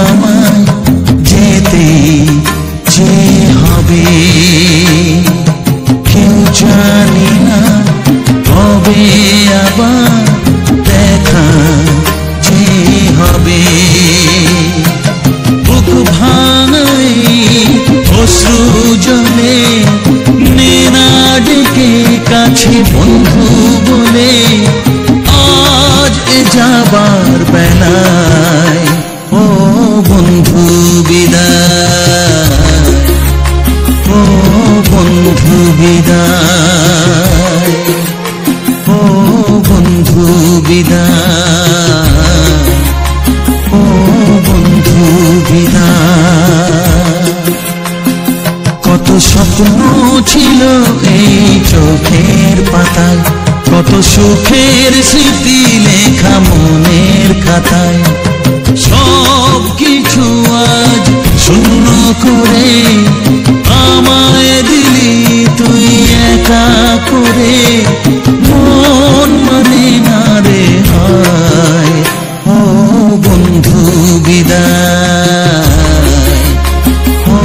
আমায় যেতে যে হবে, কেউ জানি না কবে আবার দেখা যে হবে। বুক ভাঙাই অশ্রু জলে নেনা ডেকে কাছে বন্ধু বলে, আজ এ যাবার বেলায়। ও বন্ধু বিদায়, ও বন্ধু বিদায়, ও বন্ধু বিদায়, ও বন্ধু বিদায়। কত স্বপ্ন ছিল এই চোখের পাতায়, কত সুখের স্মৃতি লেখা মনের খাতায়, সব কিছু আজ শূন্য করে আমায় দিলি তুই একা করে। মন মানে না রে হায়। ও বন্ধু বিদায়, ও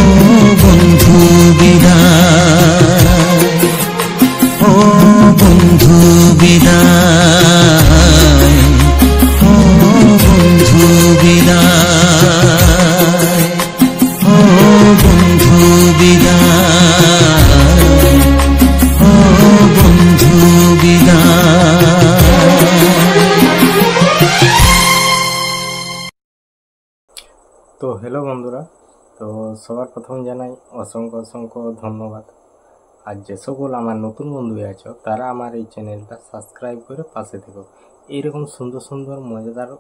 বন্ধু বিদায়, ও বন্ধু বিদায়, ও বন্ধু বিদায়, ও বন্ধু বিদায়, ও বন্ধু বিদায়। তো হ্যালো বন্ধুরা, তো সবার প্রথম জানাই অসংখ্য অসংখ্য ধন্যবাদ। আর যে সকল আমার নতুন বন্ধু আছো তারা আমার এই চ্যানেলটা সাবস্ক্রাইব করে পাশে থেকো। এইরকম সুন্দর সুন্দর মজাদার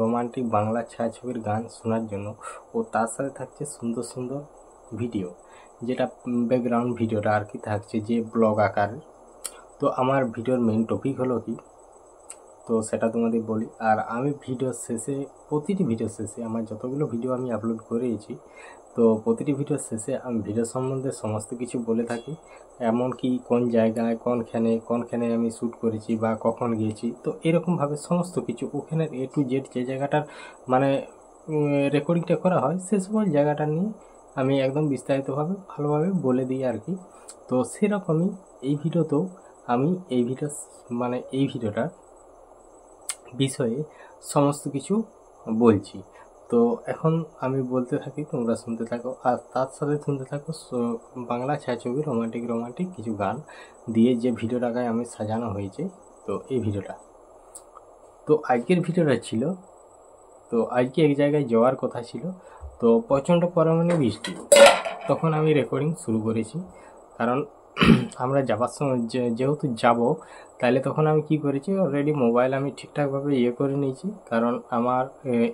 রোমান্টিক বাংলা ছায়াছবির গান শোনার জন্য, ও তার সাথে থাকছে সুন্দর সুন্দর ভিডিও, যেটা ব্যাকগ্রাউন্ড ভিডিওটা আর কি থাকছে যে ব্লগ আকার। তো আমার ভিডিওর মেইন টপিক হলো কি, তো সেটা তোমাদের বলি। আর আমি ভিডিও শেষে, প্রতিটি ভিডিও শেষে, আমার যতগুলো ভিডিও আমি আপলোড করেছি, তো প্রতিটি ভিডিও শেষে আমি ভিডিও সম্বন্ধে সমস্ত কিছু বলে থাকি, এমনকি কোন জায়গায় কোনখানে আমি শ্যুট করেছি বা কখন গিয়েছি, তো এরকমভাবে সমস্ত কিছু ওখানে A to Z যে জায়গাটার মানে রেকর্ডিংটা করা হয় সে সকল জায়গাটা নিয়ে আমি একদম বিস্তারিতভাবে ভালোভাবে বলে দিই আর কি। তো সেরকমই এই ভিডিওতেও আমি এই ভিডিওটার বিষয়ে সমস্ত কিছু বলছি। তো এখন আমি বলতে থাকি, তোমরা শুনতে থাকো, আর তার সাথে শুনতে থাকো বাংলা ছায়াছবি রোমান্টিক কিছু গান দিয়ে যে ভিডিওটাকে আমি সাজানো হয়েছে। তো এই ভিডিওটা, তো আজকের ভিডিওটা ছিল, তো আজকে এক জায়গায় যাওয়ার কথা ছিল, তো প্রচণ্ড পরিমাণে বৃষ্টি, তখন আমি রেকর্ডিং শুরু করেছি। কারণ আমরা যাবার সময় যেহেতু যাব, তাহলে তখন আমি কি করেছি, অলরেডি মোবাইল আমি ঠিকঠাকভাবে করে নিয়েছি। কারণ আমার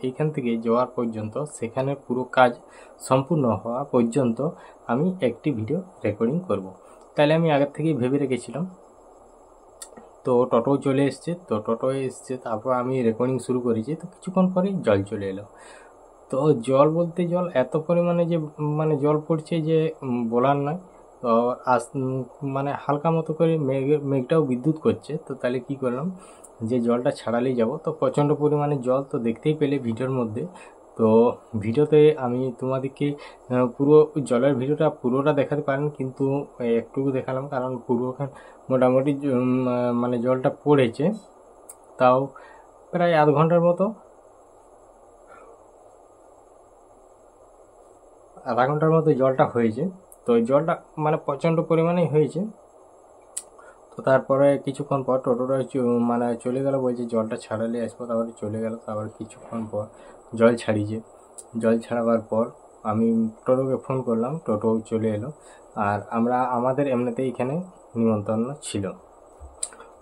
এইখান থেকে যাওয়ার পর্যন্ত, সেখানের পুরো কাজ সম্পূর্ণ হওয়া পর্যন্ত আমি একটি ভিডিও রেকর্ডিং করব। তাহলে আমি আগের থেকেই ভেবে রেখেছিলাম। তো টোটো চলে এসছে, তারপর আমি রেকর্ডিং শুরু করেছি। তো কিছুক্ষণ পরেই জল চলে এলো। তো জল বলতে জল এত পরিমাণে যে জল পড়ছে যে বলার নয়। তো মানে হালকা মতো করে মেঘটাও বিদ্যুৎ করছে। তো তাহলে কি করলাম, যে জলটা ছাড়ালেই যাব। তো প্রচণ্ড পরিমাণে জল, তো দেখতেই পেলে ভিডিওর মধ্যে। তো ভিডিওতে আমি তোমাদেরকে পুরো জলের ভিডিওটা পুরোটা দেখাতে পারেন, কিন্তু একটুকু দেখালাম। কারণ পুরোখান মোটামুটি জলটা পড়েছে, তাও প্রায় আধ ঘন্টার মতো, আধা ঘন্টার মতো জলটা হয়েছে। তো জলটা প্রচণ্ড পরিমাণেই হয়েছে। তো তারপরে কিছুক্ষণ পর টোটোটা চলে গেল, বলছে জলটা ছাড়ালে আসবো। তারপরে চলে গেল। তারপর কিছুক্ষণ পর জল ছাড়িয়েছে। জল ছাড়াবার পর আমি টোটোকে ফোন করলাম, টোটো চলে এলো। আর আমাদের এমনিতেই এখানে নিমন্ত্রণ ছিল।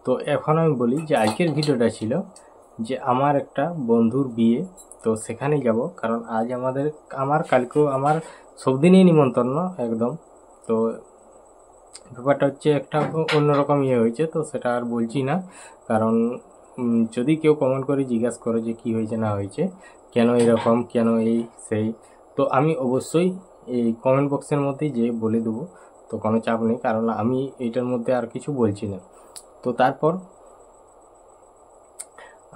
তো এখন আমি বলি যে আজকের ভিডিওটা ছিল যে আমার একটা বন্ধুর বিয়ে, তো সেখানে যাব। কারণ আজ কালকেও আমার সব দিনই নিমন্ত্রণ একদম। তো ব্যাপারটা হচ্ছে একটা অন্যরকম হয়েছে, তো সেটা আর বলছি না। কারণ যদি কেউ কমেন্ট করে জিজ্ঞাসা করে যে কী হয়েছে না হয়েছে, কেন এরকম, কেন এই সেই, তো আমি অবশ্যই এই কমেন্ট বক্সের মধ্যেই যে বলে দেবো। তো কোনো চাপ নেই, কারণ আমি এইটার মধ্যে আর কিছু বলছি না। তো তারপর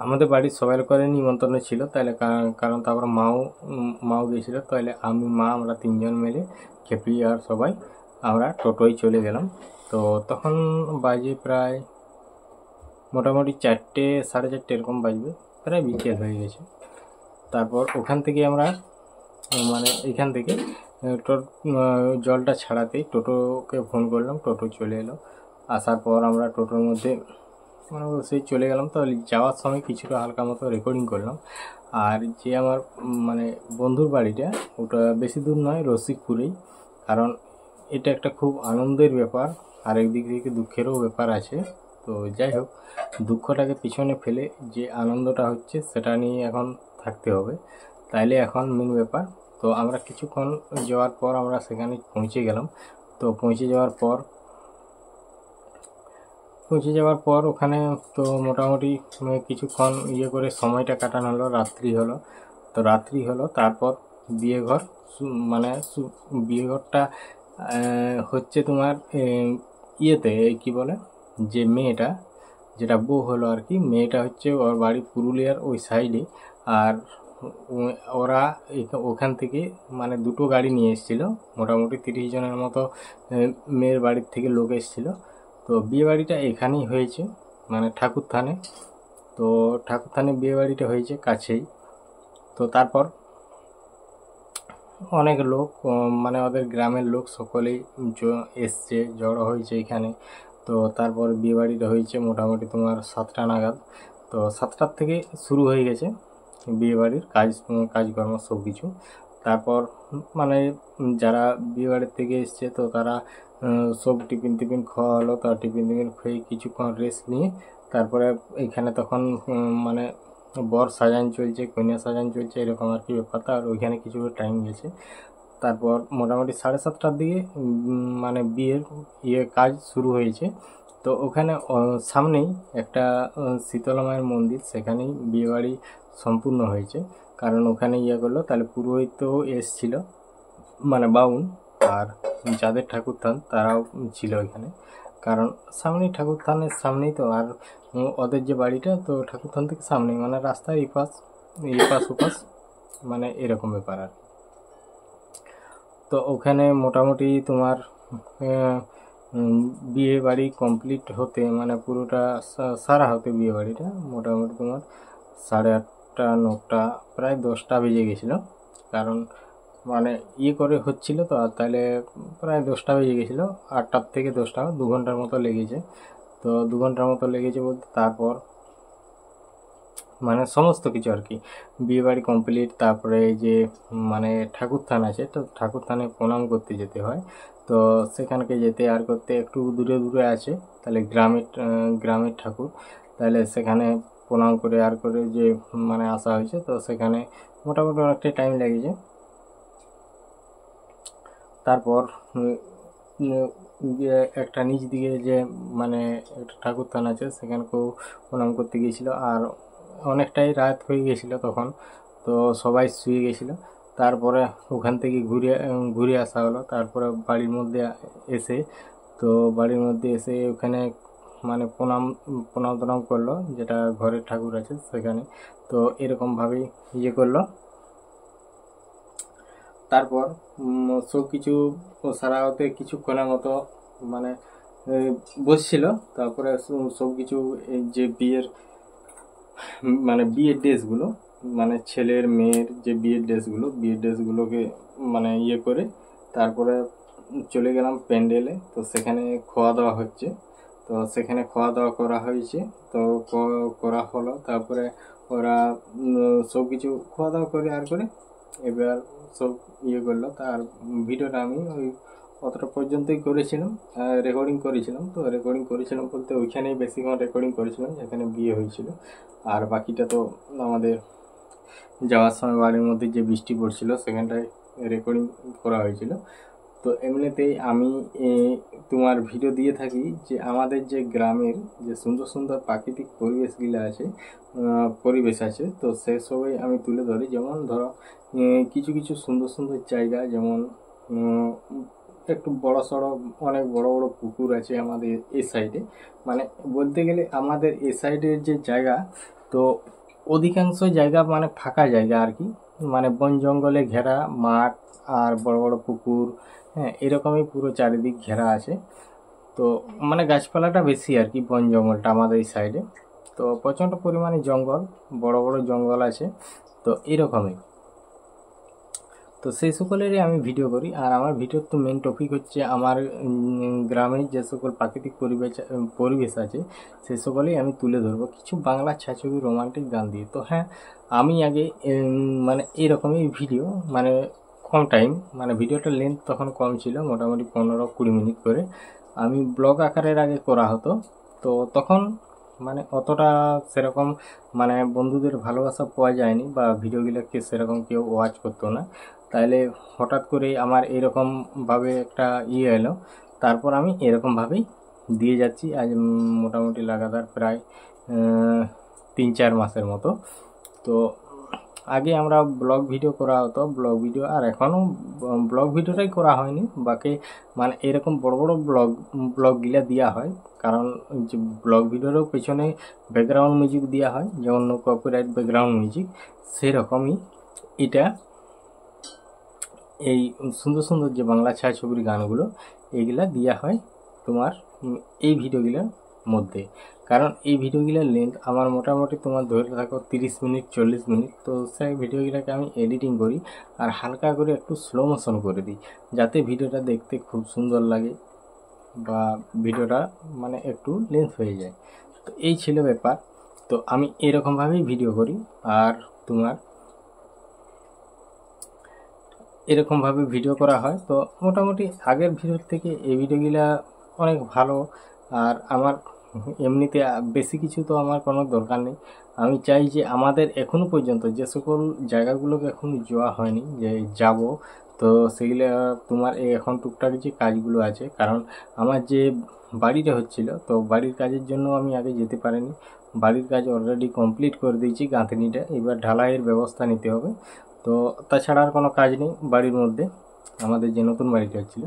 আমাদের বাড়ির সবাই করে নিমন্ত্রণ ছিল, তাহলে কারণ তারপর মাও গেছিলো। তাহলে আমরা তিনজন মিলে, খেপি আর সবাই আমরা টোটোয় চলে গেলাম। তো তখন বাজে প্রায় মোটামুটি 4টে, 4:30 এরকম বাজবে, প্রায় বিকেল হয়ে গেছে। তারপর ওখান থেকে আমরা এখান থেকে জলটা ছাড়াতেই টোটোকে ফোন করলাম, টোটো চলে এলো। আসার পর আমরা টোটোর মধ্যে সেই চলে গেলাম। তো যাওয়ার সময় কিছুটা হালকা মতো রেকর্ডিং করলাম। আর যে আমার বন্ধুর বাড়িটা, ওটা বেশি দূর নয়, রসিকপুরেই। কারণ এটা একটা খুব আনন্দের ব্যাপার, আর একদিক থেকে দুঃখেরও ব্যাপার আছে। তো যাই হোক, দুঃখটাকে পিছনে ফেলে যে আনন্দটা হচ্ছে সেটা নিয়ে এখন থাকতে হবে। তাইলে এখন মেন ব্যাপার। তো আমরা কিছুক্ষণ যাওয়ার পর আমরা সেখানে পৌঁছে গেলাম। তো পৌঁছে যাওয়ার পর ওখানে তো মোটামুটি কিছুক্ষণ করে সময়টা কাটানো হলো। রাত্রি হলো। তারপর বিয়েঘর, বিয়েঘরটা হচ্ছে তোমার কি বলে, যে মেয়েটা, যেটা বউ হলো আর কি, মেয়েটা হচ্ছে ওর বাড়ি পুরুলিয়ার ওই সাইডে। আর ওরা ওখান থেকে দুটো গাড়ি নিয়ে এসেছিল, মোটামুটি 30 জনের মতো মেয়ের বাড়ির থেকে লোক এসেছিলো। তো বিয়ে বাড়িটা এখানেই হয়েছে, ঠাকুরথানে। তো ঠাকুরথানে বিয়ে বাড়িটা হয়েছে কাছেই। তো তারপর অনেক লোক, ওদের গ্রামের লোক সকলেই এসছে, জড়ো হয়েছে এখানে। তো তারপর বিয়ে বাড়িটা হয়েছে মোটামুটি তোমার 7টা নাগাদ। তো 7টার থেকে শুরু হয়ে গেছে বিয়ে বাড়ির কাজকর্ম সব কিছু। তারপর যারা বিয়ে বাড়ির থেকে এসছে, তো তারা সব টিফিন খাওয়া হলো। তো টিফিন খেয়ে কিছুক্ষণ রেস্ট নিয়ে তারপরে এখানে তখন বর সাজান চলছে, কন্যা সাজান চলছে, এরকম আর কি ব্যাপারটা। আর ওইখানে কিছু টাইম গেছে। তারপর মোটামুটি 7:30টার দিকে বিয়ের কাজ শুরু হয়েছে। তো ওখানে সামনেই একটা শীতলা মায়ের মন্দির, সেখানেই বিয়েবাড়ি সম্পূর্ণ হয়েছে। কারণ ওখানে ইয়ে করলো, তাহলে পুরোহিতও এসছিল, মানে বাউন, আর যাদের ঠাকুর থান তারাও ছিল ওইখানে। কারণ সামনেই ঠাকুর থানের সামনেই তো, আর ওদের যে বাড়িটা তো ঠাকুর থান থেকে সামনেই, মানে রাস্তার এই পাশ ওপাশ, মানে এরকম ব্যাপার আর। তো ওখানে মোটামুটি তোমার বিয়ে বাড়ি কমপ্লিট হতে, মানে পুরোটা সারা হতে বিয়ে বাড়িটা মোটামুটি তোমার 8:30 9টা, প্রায় 10টা বেজে গেছিলো। কারণ মানে ইয়ে করে হচ্ছিল তো, আর তাহলে প্রায় 10টা বেজে গেছিলো। 8টার থেকে 10টা 2 ঘন্টার মতো লেগেছে। তো 2 ঘন্টার মতো লেগেছে বলতে, তারপর মানে সমস্ত কিছু আর কি বিয়ে বাড়ি কমপ্লিট। তারপরে এই যে মানে ঠাকুর থান আছে, তো ঠাকুর থানে প্রণাম করতে যেতে হয়। তো সেখানকে যেতে আর করতে একটু দূরে দূরে আছে, তাহলে গ্রামের ঠাকুর, তাহলে সেখানে প্রণাম করে আর করে যে মানে আসা হয়েছে। তো সেখানে মোটামুটি অনেকটাই টাইম লেগেছে। তারপর একটা নিচ দিকে যে মানে একটা ঠাকুর থান আছে, সেখানকেও প্রণাম করতে গিয়েছিল। আর অনেকটাই রাত হয়ে গেছিল তখন, তো সবাই শুয়ে গেছিল। তারপরে ওখান থেকে ঘুরে আসা হলো। তারপরে বাড়ির মধ্যে এসে, তো বাড়ির মধ্যে এসে ওখানে মানে প্রণাম করলো, যেটা ঘরের ঠাকুর আছে সেখানে। তো এরকমভাবেই ইয়ে করলো। তারপর সব কিছু সারা হতে কিছুক্ষণের মতো মানে বসছিল। তারপরে সব কিছু এই যে বিয়ের ড্রেসগুলো, মানে ছেলের মেয়ের যে বিয়ের ড্রেসগুলোকে মানে ইয়ে করে, তারপরে চলে গেলাম প্যান্ডেলে। তো সেখানে খাওয়া দাওয়া হচ্ছে, তো সেখানে খাওয়া দাওয়া করা হয়েছে। তো করা হলো। তারপরে ওরা সব কিছু খাওয়া দাওয়া করে আর করে এবার সব ইয়ে করলো। তার ভিডিওটা আমি ওই অতটা পর্যন্তই করেছিলাম, রেকর্ডিং করেছিলাম। তো রেকর্ডিং করেছিলাম বলতে ওইখানেই বেশিক্ষণ রেকর্ডিং করেছিলাম, যেখানে বিয়ে হয়েছিল। আর বাকিটা তো আমাদের যাওয়ার সময় বাড়ির মধ্যে যে বৃষ্টি পড়ছিল সেখানটায় রেকর্ডিং করা হয়েছিল। তো এমনিতেই আমি তোমার ভিডিও দিয়ে থাকি যে আমাদের যে গ্রামের যে সুন্দর সুন্দর প্রাকৃতিক পরিবেশ আছে, তো সেসবই আমি তুলে ধরি। যেমন ধরো কিছু কিছু সুন্দর সুন্দর জায়গা, যেমন একটু অনেক বড় বড় পুকুর আছে আমাদের এই সাইডে। মানে বলতে গেলে আমাদের এই সাইডের যে জায়গা, তো অধিকাংশ জায়গা মানে ফাঁকা জায়গা আর কি, মানে বন জঙ্গলে ঘেরা মাঠ আর বড় বড় পুকুর, হ্যাঁ, এরকমই পুরো চারিদিক ঘেরা আছে। তো মানে গাছপালাটা বেশি আর কি, বন জঙ্গলটা আমাদের এই সাইডে। তো প্রচণ্ড পরিমাণে জঙ্গল, বড় বড় জঙ্গল আছে। তো এরকমই, তো সেই সকলেরই আমি ভিডিও করি। আর আমার ভিডিওর তো মেন টপিক হচ্ছে আমার গ্রামের যে সকল প্রাকৃতিক পরিবেশ আছে সেই সকলেই আমি তুলে ধরবো, কিছু বাংলা ছায়াছবি রোমান্টিক গান দিয়ে। তো হ্যাঁ, আমি আগে মানে এরকমই ভিডিও, মানে কম টাইম, মানে ভিডিওটার লেন্থ তখন কম ছিল, মোটামুটি 15-20 মিনিট করে আমি ব্লগ আকারের আগে করা হতো। তো তখন মানে অতটা সেরকম মানে বন্ধুদের ভালোবাসা পাওয়া যায়নি, বা ভিডিওগুলোকে সেরকম কেউ ওয়াচ করতো না। তাইলে হঠাৎ করে আমার এরকমভাবে একটা ইয়ে এলো, তারপর আমি এরকমভাবেই দিয়ে যাচ্ছি আজ মোটামুটি লাগাতার প্রায় 3-4 মাসের মতো। তো আগে আমরা ব্লগ ভিডিও করা হতো, ব্লগ ভিডিও, আর এখনও ব্লগ ভিডিওটাই করা হয়নি, বাকি মানে এরকম বড় বড় ব্লগগুলো দেওয়া হয়। কারণ যে ব্লগ ভিডিওরও পেছনে ব্যাকগ্রাউন্ড মিউজিক দেওয়া হয়, যেমন নো কপিরাইট ব্যাকগ্রাউন্ড মিউজিক, সেরকমই এটা এই সুন্দর সুন্দর যে বাংলা ছায়াছবির গানগুলো এইগুলা দেওয়া হয় তোমার এই ভিডিওগুলোর মধ্যে। কারণ এই ভিডিওগুলোর লেন্থ আমার মোটামুটি তোমার ধরে থাকো 30 মিনিট 40 মিনিট। তো সেই ভিডিওগুলোকে আমি এডিটিং করি আর হালকা করে একটু স্লো মোশন করে দিই, যাতে ভিডিওটা দেখতে খুব সুন্দর লাগে বা ভিডিওটা মানে একটু লেন্থ হয়ে যায়। তো এই ছিল ব্যাপার। তো আমি এরকমভাবেই ভিডিও করি, আর তোমার এরকমভাবে ভিডিও করা হয়। তো মোটামুটি আগের ভিডিওর থেকে এই ভিডিওগুলা অনেক ভালো। আর আমার এমনিতে বেশি কিছু তো আমার কোনো দরকার নেই। আমি চাই যে আমাদের এখনো পর্যন্ত যে সকল জায়গাগুলোকে এখন যাওয়া হয়নি, যে যাব, তো সেগুলো তোমার এই এখন টুকটাক যে কাজগুলো আছে, কারণ আমার যে বাড়িটা হচ্ছিল, তো বাড়ির কাজের জন্য আমি আগে যেতে পারিনি। বাড়ির কাজ অলরেডি কমপ্লিট করে দিয়েছি গাঁথনিটা, এবার ঢালাইয়ের ব্যবস্থা নিতে হবে। তো তাছাড়া আর কোনো কাজ নেই বাড়ির মধ্যে, আমাদের যে নতুন বাড়িটা হচ্ছিল,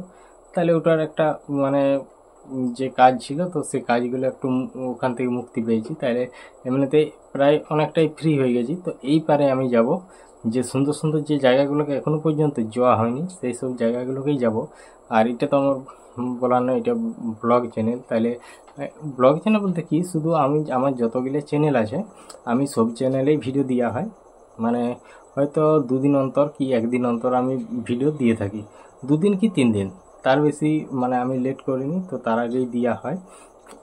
তাহলে ওটার একটা মানে যে কাজ ছিল, তো সেই কাজগুলো একটু ওখান থেকে মুক্তি পেয়েছি, তাহলে এমনিতেই প্রায় অনেকটাই ফ্রি হয়ে গেছি। তো এই পারে আমি যাব, যে সুন্দর সুন্দর যে জায়গাগুলোকে এখনো পর্যন্ত যাওয়া হয়নি সেই সব জায়গাগুলোকেই যাব। আর এটা তো আমার বলার নয়, এটা ব্লগ চ্যানেল, তাহলে ব্লগ চ্যানেল বলতে কি, শুধু আমি আমার যতগুলো চ্যানেল আছে আমি সব চ্যানেলেই ভিডিও দেওয়া হয়, মানে হয়তো 2 দিন অন্তর কি 1 দিন অন্তর আমি ভিডিও দিয়ে থাকি, 2 দিন কি 3 দিন, তার বেশি মানে আমি লেট করিনি। তো তার আগেই দেওয়া হয়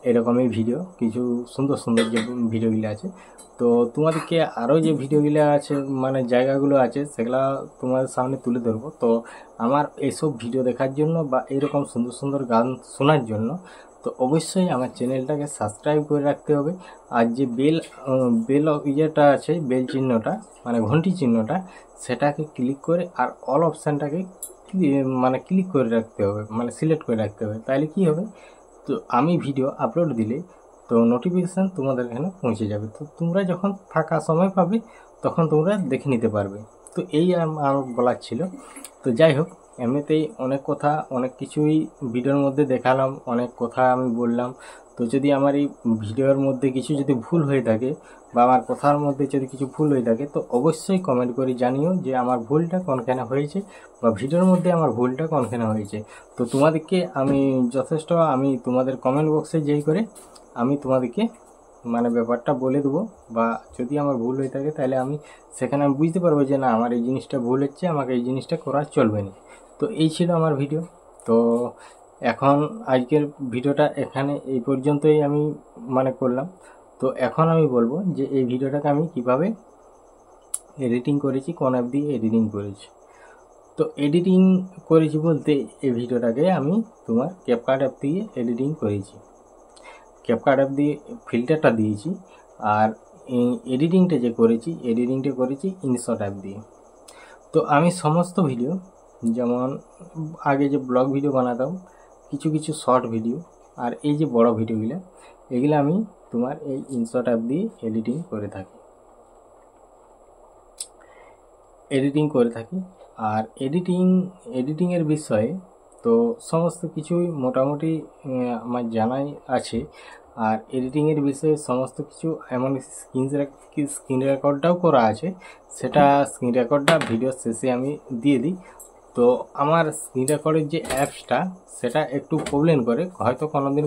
এরকমই ভিডিও, কিছু সুন্দর সুন্দর যে ভিডিওগুলো আছে। তো তোমাদেরকে আরও যে ভিডিওগুলো আছে মানে জায়গাগুলো আছে সেগুলো তোমাদের সামনে তুলে ধরবো। তো আমার এইসব ভিডিও দেখার জন্য বা এরকম সুন্দর সুন্দর গান শোনার জন্য তো অবশ্যই আমার চ্যানেলটাকে সাবস্ক্রাইব করে রাখতে হবে। আর যে বেল ইয়েটা আছে, বেল চিহ্নটা মানে ঘন্টি চিহ্নটা, সেটাকে ক্লিক করে আর অল অপশানটাকে মানে ক্লিক করে রাখতে হবে, মানে সিলেক্ট করে রাখতে হবে। তাহলে কি হবে, তো আমি ভিডিও আপলোড দিলে তো নোটিফিকেশান তোমাদের এখানে পৌঁছে যাবে। তো তোমরা যখন ফাঁকা সময় পাবে তখন তোমরা দেখে নিতে পারবে। তো এই আমার বলার ছিল। তো যাই হোক, এমনিতেই অনেক কথা অনেক কিছুই ভিডিওর মধ্যে দেখালাম, অনেক কথা আমি বললাম। তো যদি আমার এই ভিডিওর মধ্যে কিছু যদি ভুল হয়ে থাকে বা আমার কথার মধ্যে যদি কিছু ভুল হয়ে থাকে, তো অবশ্যই কমেন্ট করে জানিও যে আমার ভুলটা কোনখানে হয়েছে বা ভিডিওর মধ্যে আমার ভুলটা কোনখানে হয়েছে। তো তোমাদেরকে আমি যথেষ্ট আমি তোমাদের কমেন্ট বক্সে যেই করে আমি তোমাদেরকে মানে ব্যাপারটা বলে দেবো, বা যদি আমার ভুল হয়ে থাকে তাহলে আমি সেখানে আমি বুঝতে পারবো যে না আমার এই জিনিসটা ভুল হচ্ছে, আমাকে এই জিনিসটা করা চলবে না। তো এই ছিল আমার ভিডিও। তো এখন আজকের ভিডিওটা এখানে এই পর্যন্তই আমি মানে করলাম। তো এখন আমি বলবো যে এই ভিডিওটাকে আমি কিভাবে এডিটিং করেছি, কোন অ্যাপ দিয়ে এডিটিং করেছি। তো এডিটিং করেছি বলতে এই ভিডিওটাকে আমি তোমার ক্যাপকাট অ্যাপ দিয়ে এডিটিং করেছি। ক্যাপকাট অ্যাপ দিয়ে ফিল্টারটা দিয়েছি, আর এডিটিংটা যে করেছি এডিটিংটা করেছি ইনশট অ্যাপ দিয়ে। তো আমি সমস্ত ভিডিও, যেমন আগে যে ব্লগ ভিডিও বানাতাম, কিছু কিছু শর্ট ভিডিও, আর এই যে বড় ভিডিওগুলো, এগুলো আমি তোমার এই ইনশট অ্যাপ দিয়ে এডিটিং করে থাকি। আর এডিটিংয়ের বিষয়ে তো সমস্ত কিছুই মোটামুটি আমার জানাই আছে। আর এডিটিংয়ের বিষয়ে সমস্ত কিছু, এমন স্ক্রিন রেকর্ডটাও করা আছে, সেটা স্ক্রিন রেকর্ডটা ভিডিওর শেষে আমি দিয়ে দিই। তো আমার স্ক্রিন রেকর্ডের যে অ্যাপসটা সেটা একটু প্রবলেম করে, হয়তো কোনো দিন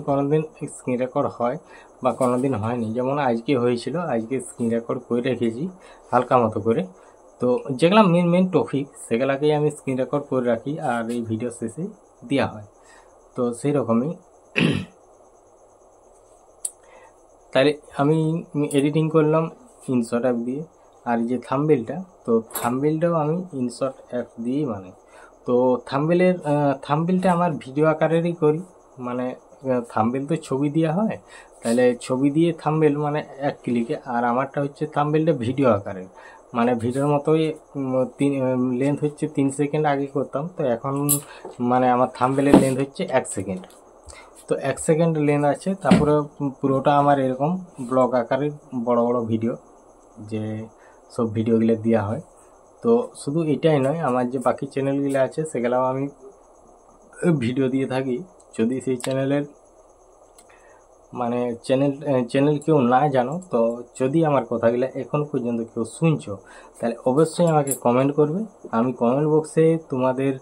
স্ক্রিন রেকর্ড হয় বা কোনো দিন হয়নি। যেমন আজকে হয়েছিল, আজকে স্ক্রিন রেকর্ড করে রেখেছি হালকা মতো করে। তো যেগুলো মেন টপিক সেগুলোকেই আমি স্ক্রিন রেকর্ড করে রাখি আর এই ভিডিও শেষে দেওয়া হয়। তো সেই রকমই তাহলে আমি এডিটিং করলাম ইনশট অ্যাপ দিয়ে। আর যে থাম্বনেলটাও আমি ইনশট অ্যাপ দিয়েই বানাই। তো থাম্বনেলটা আমার ভিডিও আকারেরই করি, মানে থাম্বনেল তো ছবি দেওয়া হয়, তাহলে ছবি দিয়ে থাম্বনেল মানে এক ক্লিকে। আর আমারটা হচ্ছে থাম্বনেলটা ভিডিও আকারের, মানে ভিডিওর মতোই লেন্থ হচ্ছে 3 সেকেন্ড আগে করতাম, তো এখন মানে আমার থাম্বনেলের লেন্থ হচ্ছে 1 সেকেন্ড। তো 1 সেকেন্ড লেন্থ আছে, তারপরে পুরোটা আমার এরকম ব্লগ আকারের বড় বড় ভিডিও, যে সব ভিডিওগুলো দেওয়া হয়। তো শুধু এটাই নয়, আমার যে বাকি চ্যানেলগুলো আছে সেগুলোও আমি ভিডিও দিয়ে থাকি। যদি সেই চ্যানেলের মানে চ্যানেল কেউ না জানো, তো যদি আমার কথাগুলো এখন পর্যন্ত কেউ শুনছো, তাহলে অবশ্যই আমাকে কমেন্ট করবে। আমি কমেন্ট বক্সে তোমাদের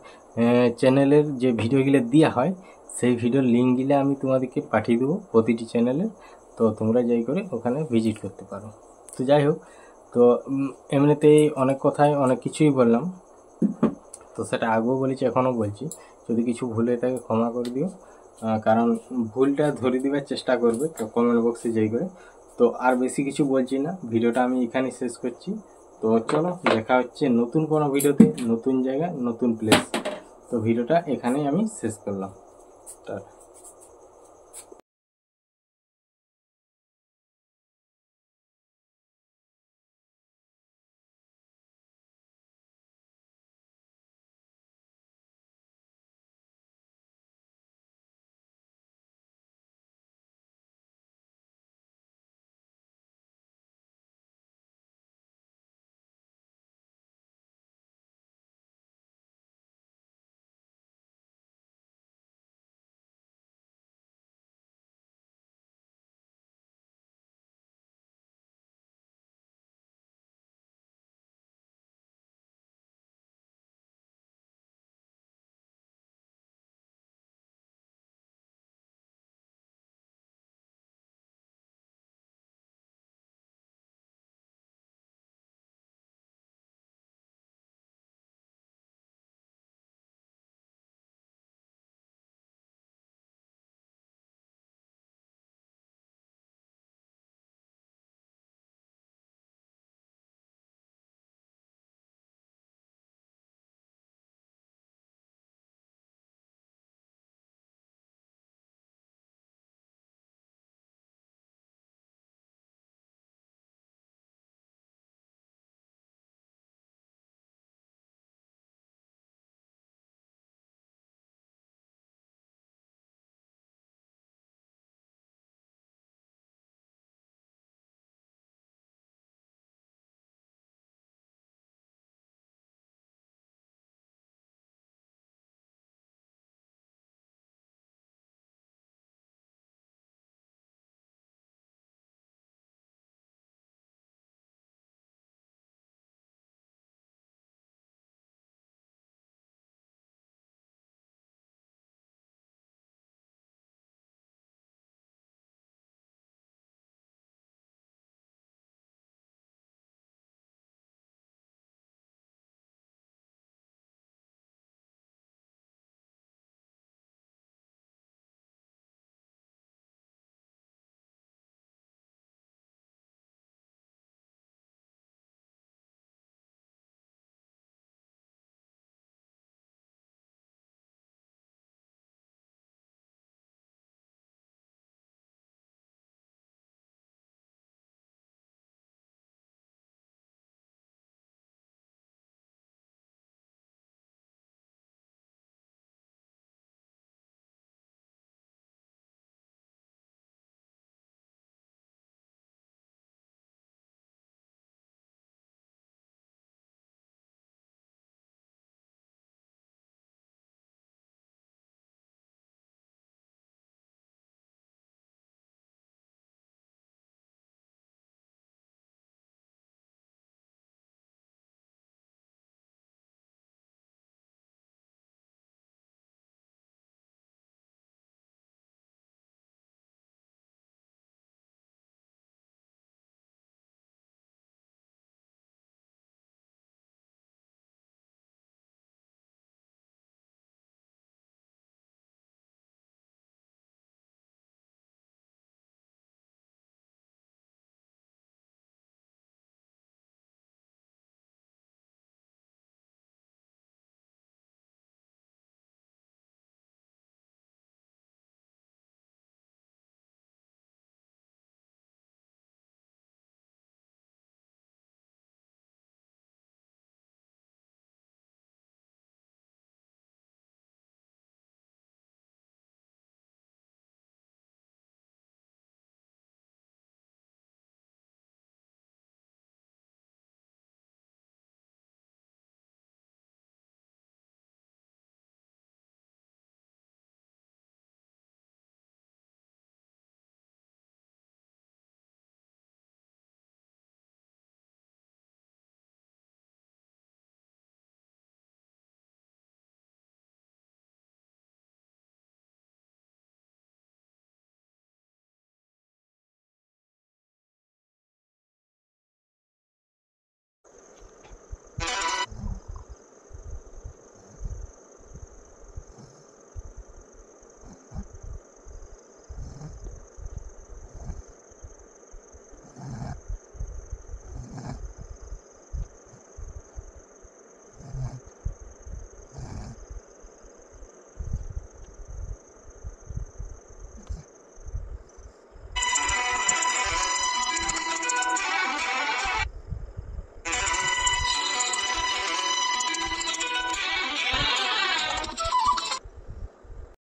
চ্যানেলের যে ভিডিওগুলো দেওয়া হয় সেই ভিডিওর লিঙ্কগুলো আমি তোমাদেরকে পাঠিয়ে দেবো প্রতিটি চ্যানেলের। তো তোমরা যাই করে ওখানে ভিজিট করতে পারো। তো যাই হোক, তো এমনিতেই অনেক কথাই অনেক কিছুই বললাম, তো সেটা আগেও বলেছি এখনও বলছি। যদি কিছু ভুল হয়ে থাকে ক্ষমা করে দিও, কারণ ভুলটা ধরে দেওয়ার চেষ্টা করবে তো কমেন্ট বক্সে যাই করে। তো আর বেশি কিছু বলছি না, ভিডিওটা আমি এখানেই শেষ করছি। তো চলো দেখা হচ্ছে নতুন কোনো ভিডিওতে, নতুন জায়গা নতুন প্লেস। তো ভিডিওটা এখানেই আমি শেষ করলাম।